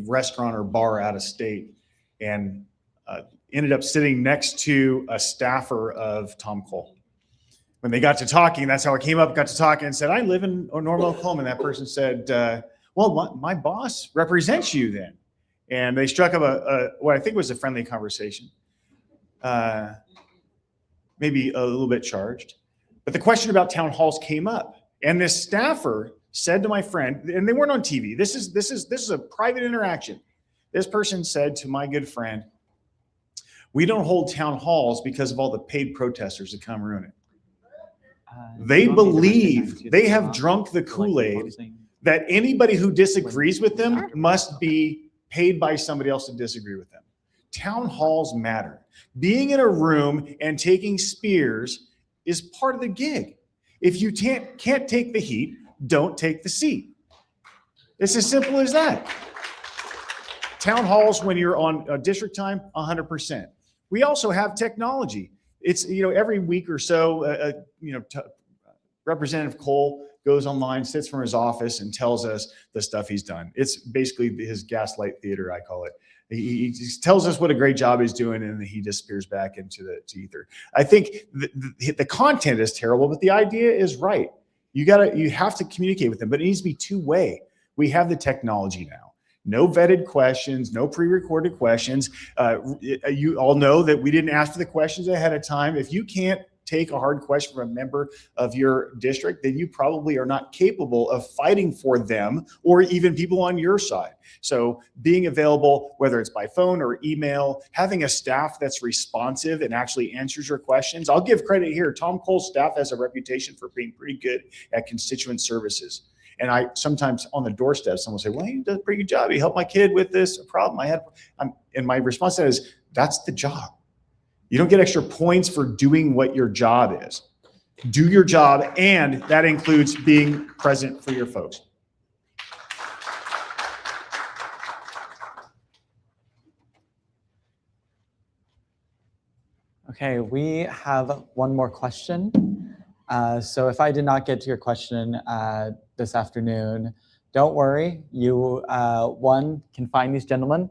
[SPEAKER 4] restaurant or bar out of state and ended up sitting next to a staffer of Tom Cole. When they got to talking, that's how it came up, got to talking and said, I live in Normal, Oklahoma. And that person said, well, my boss represents you then. And they struck up what I think was a friendly conversation, maybe a little bit charged. But the question about town halls came up. And this staffer said to my friend, and they weren't on TV. This is a private interaction. This person said to my good friend, we don't hold town halls because of all the paid protesters that come ruin it. They believe they have drunk the Kool-Aid that anybody who disagrees with them must be paid by somebody else to disagree with them. Town halls matter. Being in a room and taking spears is part of the gig. If you can't take the heat, don't take the seat. It's as simple as that. Town halls, when you're on district time, 100%. We also have technology. It's, every week or so, Representative Cole goes online, sits from his office and tells us the stuff he's done. It's basically his gaslight theater, I call it. He tells us what a great job he's doing, and he disappears back into the ether. I think the content is terrible, but the idea is right. You have to communicate with them, but it needs to be two-way. We have the technology now. No vetted questions, no pre-recorded questions. You all know that we didn't ask for the questions ahead of time. If you can't take a hard question from a member of your district, then you probably are not capable of fighting for them or even people on your side. So being available, whether it's by phone or email, having a staff that's responsive and actually answers your questions. I'll give credit here. Tom Cole's staff has a reputation for being pretty good at constituent services. And I sometimes on the doorstep, someone will say, well, he does a pretty good job. He helped my kid with this problem I had. And my response to that is, that's the job. You don't get extra points for doing what your job is. Do your job, and that includes being present for your folks.
[SPEAKER 3] Okay, we have one more question. So if I did not get to your question this afternoon, don't worry. You, one, can find these gentlemen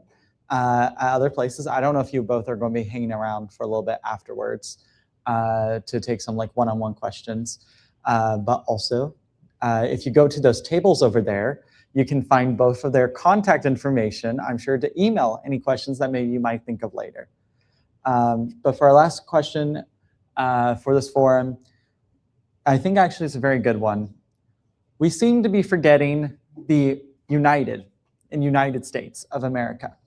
[SPEAKER 3] at other places. I don't know if you both are going to be hanging around for a little bit afterwards to take some like one-on-one questions. But also, if you go to those tables over there, you can find both of their contact information. I'm sure to email any questions that maybe you might think of later. But for our last question for this forum, I think actually it's a very good one. We seem to be forgetting the United States of America.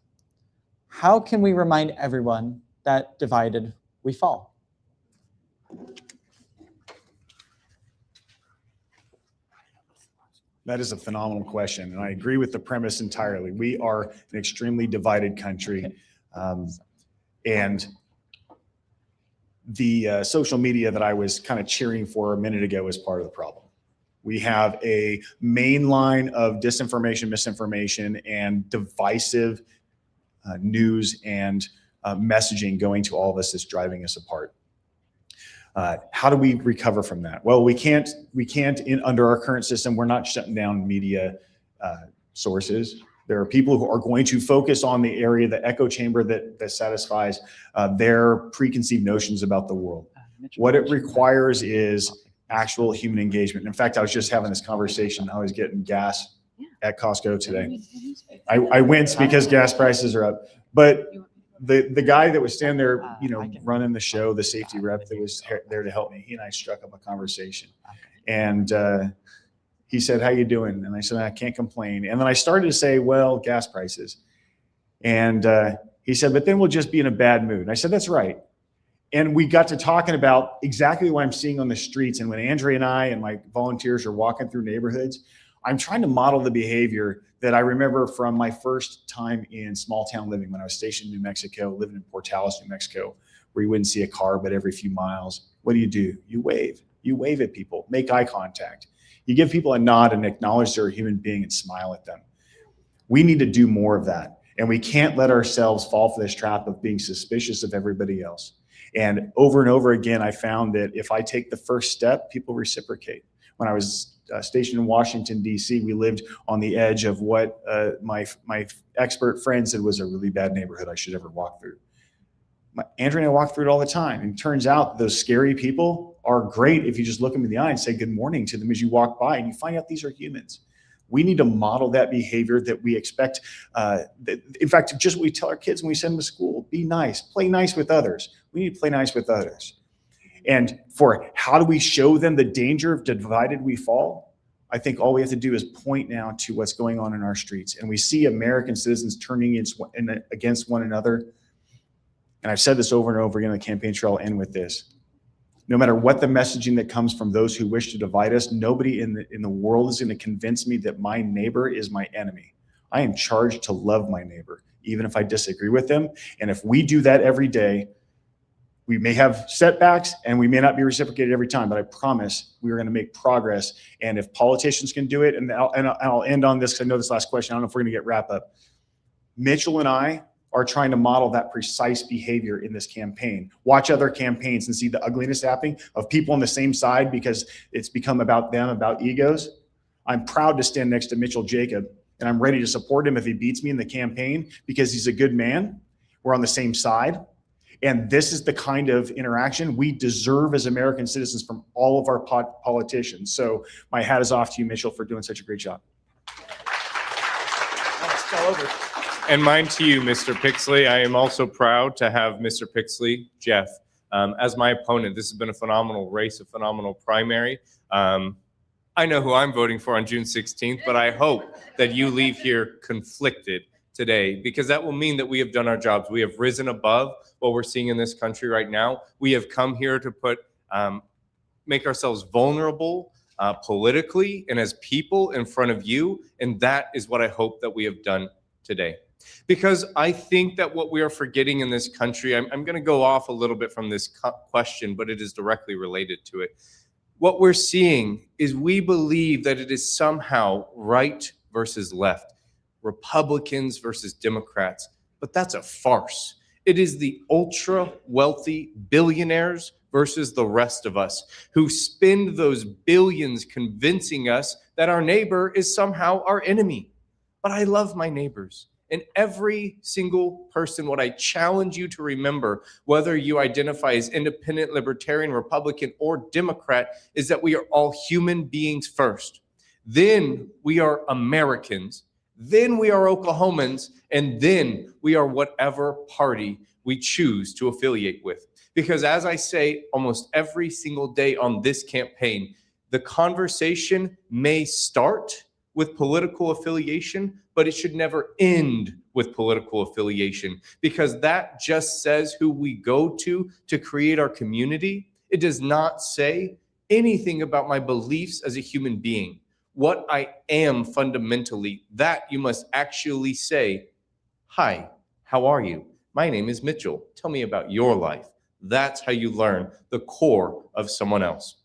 [SPEAKER 3] How can we remind everyone that divided we fall?
[SPEAKER 4] That is a phenomenal question, and I agree with the premise entirely. We are an extremely divided country, and the social media that I was kind of cheering for a minute ago is part of the problem. We have a main line of disinformation, misinformation, and divisive news and messaging going to all of us that's driving us apart. How do we recover from that? Well, we can't under our current system, we're not shutting down media sources. There are people who are going to focus on the area, the echo chamber that satisfies their preconceived notions about the world. What it requires is actual human engagement. In fact, I was just having this conversation. I was getting gas at Costco today. I wince because gas prices are up. But the guy that was standing there, running the show, the safety rep that was there to help me, he and I struck up a conversation. And he said, how you doing? And I said, I can't complain. And then I started to say, well, gas prices. And he said, but then we'll just be in a bad mood. And I said, that's right. And we got to talking about exactly what I'm seeing on the streets. And when Andrea and I and my volunteers are walking through neighborhoods, I'm trying to model the behavior that I remember from my first time in small town living when I was stationed in New Mexico, living in Portales, New Mexico, where you wouldn't see a car but every few miles. What do? You wave. You wave at people, make eye contact. You give people a nod and acknowledge they're a human being and smile at them. We need to do more of that. And we can't let ourselves fall for this trap of being suspicious of everybody else. And over again, I found that if I take the first step, people reciprocate. When I was stationed in Washington, D.C., we lived on the edge of what my expert friend said was a really bad neighborhood I should ever walk through. Andrew and I walk through it all the time. And it turns out those scary people are great if you just look them in the eye and say good morning to them as you walk by, and you find out these are humans. We need to model that behavior that we expect. In fact, just what we tell our kids when we send them to school: be nice, play nice with others. We need to play nice with others. And for how do we show them the danger of divided we fall? I think all we have to do is point now to what's going on in our streets. And we see American citizens turning against one another. And I've said this over and over again on the campaign trail. I'll end with this. No matter what the messaging that comes from those who wish to divide us, nobody in the world is going to convince me that my neighbor is my enemy. I am charged to love my neighbor, even if I disagree with them. And if we do that every day, we may have setbacks and we may not be reciprocated every time, but I promise we are going to make progress. And if politicians can do it, and I'll end on this because I know this last question, I don't know if we're going to get wrap up. Mitchell and I are trying to model that precise behavior in this campaign. Watch other campaigns and see the ugliness happening of people on the same side because it's become about them, about egos. I'm proud to stand next to Mitchell Jacob, and I'm ready to support him if he beats me in the campaign because he's a good man. We're on the same side. And this is the kind of interaction we deserve as American citizens from all of our politicians. So my hat is off to you, Mitchell, for doing such a great job.
[SPEAKER 5] And mine to you, Mr. Pixley. I am also proud to have Mr. Pixley, Jeff, as my opponent. This has been a phenomenal race, a phenomenal primary. I know who I'm voting for on June 16th, but I hope that you leave here conflicted today, because that will mean that we have done our jobs. We have risen above what we're seeing in this country right now. We have come here to make ourselves vulnerable politically and as people in front of you. And that is what I hope that we have done today. Because I think that what we are forgetting in this country, I'm going to go off a little bit from this question, but it is directly related to it. What we're seeing is we believe that it is somehow right versus left, Republicans versus Democrats, but that's a farce. It is the ultra wealthy billionaires versus the rest of us who spend those billions convincing us that our neighbor is somehow our enemy. But I love my neighbors. And every single person, what I challenge you to remember, whether you identify as independent, libertarian, Republican, or Democrat, is that we are all human beings first. Then we are Americans. Then we are Oklahomans. And then we are whatever party we choose to affiliate with. Because as I say almost every single day on this campaign, the conversation may start with political affiliation, but it should never end with political affiliation, because that just says who we go to create our community. It does not say anything about my beliefs as a human being. What I am fundamentally, that you must actually say, hi, how are you? My name is Mitchell. Tell me about your life. That's how you learn the core of someone else.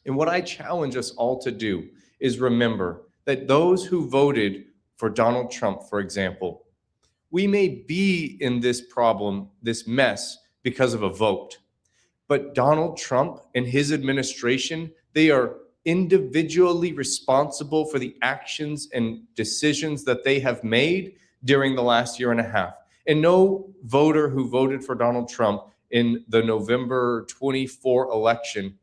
[SPEAKER 5] And what I challenge us all to do is remember that those who voted for Donald Trump, for example, we may be in this problem, this mess, because of a vote. But Donald Trump and his administration, they are individually responsible for the actions and decisions that they have made during the last year and a half. And no voter who voted for Donald Trump in the November 24 election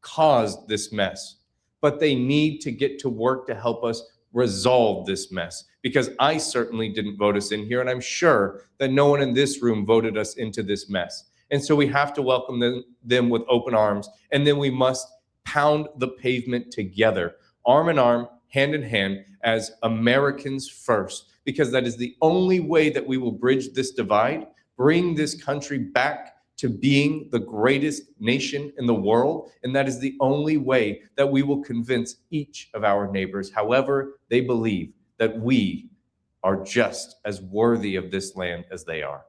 [SPEAKER 5] caused this mess. But they need to get to work to help us resolve this mess, because I certainly didn't vote us in here, and I'm sure that no one in this room voted us into this mess. And so we have to welcome them with open arms, and then we must pound the pavement together, arm in arm, hand in hand, as Americans first, because that is the only way that we will bridge this divide, bring this country back to being the greatest nation in the world. And that is the only way that we will convince each of our neighbors, however they believe, that we are just as worthy of this land as they are.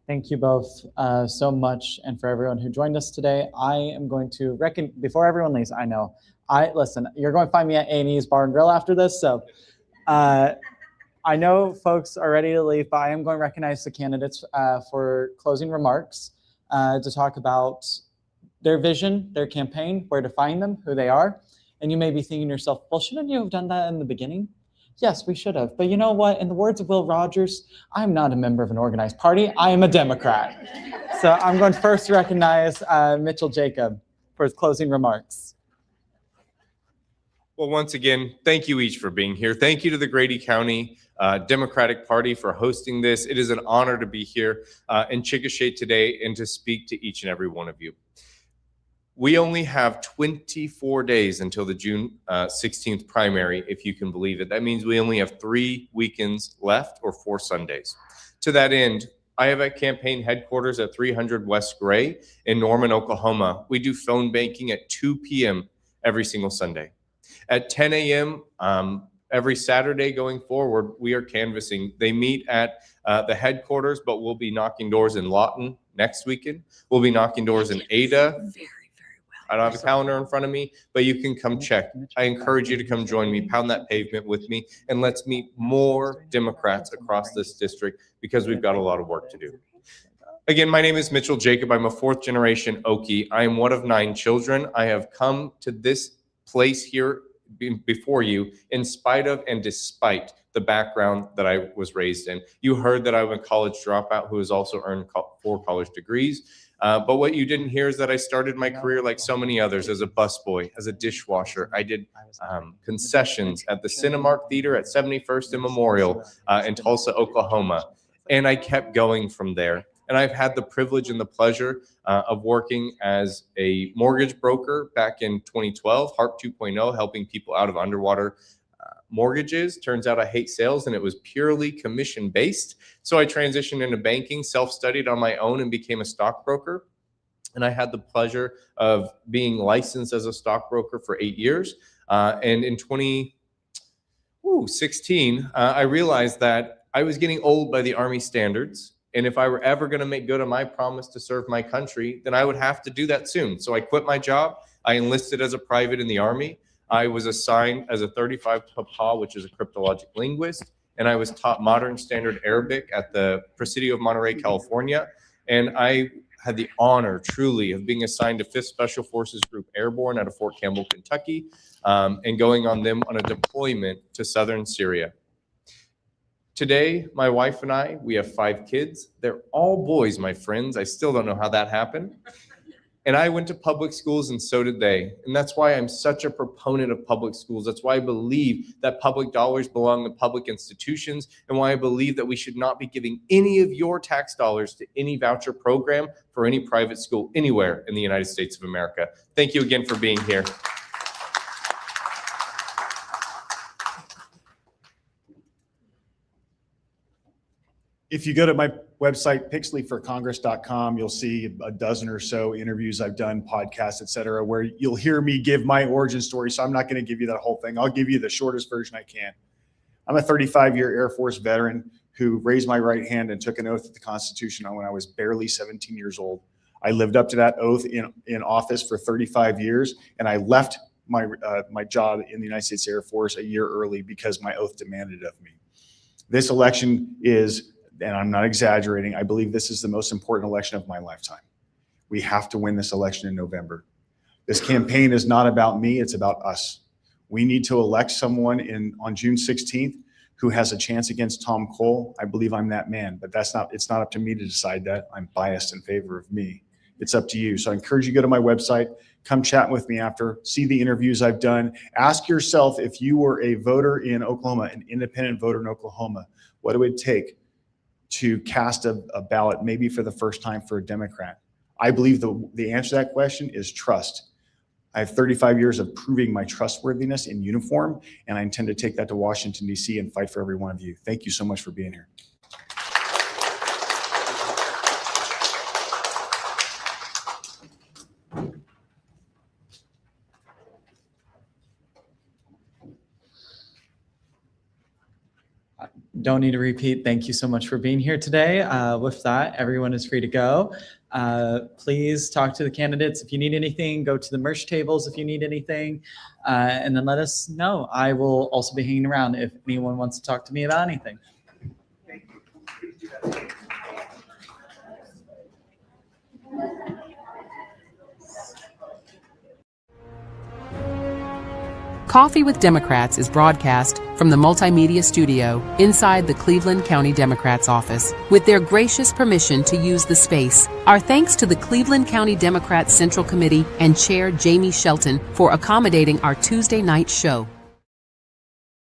[SPEAKER 3] Thank you both so much, and for everyone who joined us today. I am going to before everyone leaves, listen, you're going to find me at A&E's Bar and Grill after this, so I know folks are ready to leave, but I am going to recognize the candidates for closing remarks to talk about their vision, their campaign, where to find them, who they are. And you may be thinking to yourself, well, shouldn't you have done that in the beginning? Yes, we should have. But you know what? In the words of Will Rogers, I'm not a member of an organized party. I am a Democrat. So I'm going to first recognize Mitchell Jacob for his closing remarks.
[SPEAKER 5] Well, once again, thank you each for being here. Thank you to the Grady County Democratic Party for hosting this. It is an honor to be here in Chickasha today and to speak to each and every one of you. We only have 24 days until the June 16th primary, if you can believe it. That means we only have 3 weekends left, or 4 Sundays. To that end, I have at campaign headquarters at 300 West Gray in Norman, Oklahoma. We do phone banking at 2 p.m. every single Sunday. At 10 a.m. Every Saturday going forward, we are canvassing. They meet at the headquarters, but we'll be knocking doors in Lawton next weekend. We'll be knocking doors in Ada. I don't have a calendar in front of me, but you can come check. I encourage you to come join me, pound that pavement with me, and let's meet more Democrats across this district, because we've got a lot of work to do. Again, my name is Mitchell Jacob. I'm a 4th-generation Okie. I am one of 9 children. I have come to this place here before you in spite of and despite the background that I was raised in. You heard that I'm a college dropout who has also earned 4 college degrees. But what you didn't hear is that I started my career like so many others as a busboy, as a dishwasher. I did concessions at the Cinemark Theater at 71st and Memorial in Tulsa, Oklahoma. And I kept going from there. And I've had the privilege and the pleasure of working as a mortgage broker back in 2012, HARP 2.0, helping people out of underwater mortgages. Turns out I hate sales, and it was purely commission based. So I transitioned into banking, self-studied on my own, and became a stockbroker. And I had the pleasure of being licensed as a stockbroker for 8 years. And in 2016, I realized that I was getting old by the Army standards. And if I were ever going to make good on my promise to serve my country, then I would have to do that soon. So I quit my job. I enlisted as a private in the Army. I was assigned as a 35 Papa, which is a cryptologic linguist, and I was taught modern standard Arabic at the Presidio of Monterey, California. And I had the honor, truly, of being assigned to 5th Special Forces Group Airborne out of Fort Campbell, Kentucky, and going on them on a deployment to southern Syria. Today, my wife and I, we have 5 kids. They're all boys, my friends. I still don't know how that happened. And I went to public schools, and so did they. And that's why I'm such a proponent of public schools. That's why I believe that public dollars belong to public institutions, and why I believe that we should not be giving any of your tax dollars to any voucher program for any private school anywhere in the United States of America. Thank you again for being here.
[SPEAKER 4] If you go to my website, pixleyforcongress.com, you'll see a dozen or so interviews I've done, podcasts, et cetera, where you'll hear me give my origin story. So I'm not going to give you that whole thing. I'll give you the shortest version I can. I'm a 35-year Air Force veteran who raised my right hand and took an oath at the Constitution when I was barely 17 years old. I lived up to that oath in office for 35 years, and I left my job in the United States Air Force a year early because my oath demanded it of me. This election is, and I'm not exaggerating, I believe this is the most important election of my lifetime. We have to win this election in November. This campaign is not about me, it's about us. We need to elect someone on June 16th who has a chance against Tom Cole. I believe I'm that man, but it's not up to me to decide that. I'm biased in favor of me. It's up to you. So I encourage you to go to my website, come chat with me after, see the interviews I've done. Ask yourself, if you were a voter in Oklahoma, an independent voter in Oklahoma, what it would take to cast a ballot, maybe for the first time, for a Democrat. I believe the answer to that question is trust. I have 35 years of proving my trustworthiness in uniform, and I intend to take that to Washington, D.C. and fight for every one of you. Thank you so much for being here.
[SPEAKER 3] don't need to repeat. Thank you so much for being here today. With that, everyone is free to go. Please talk to the candidates if you need anything. Go to the merch tables if you need anything, and then let us know. I will also be hanging around if anyone wants to talk to me about anything.
[SPEAKER 6] Coffee with Democrats is broadcast from the multimedia studio inside the Cleveland County Democrats office. With their gracious permission to use the space, our thanks to the Cleveland County Democrats Central Committee and Chair Jamie Shelton for accommodating our Tuesday night show.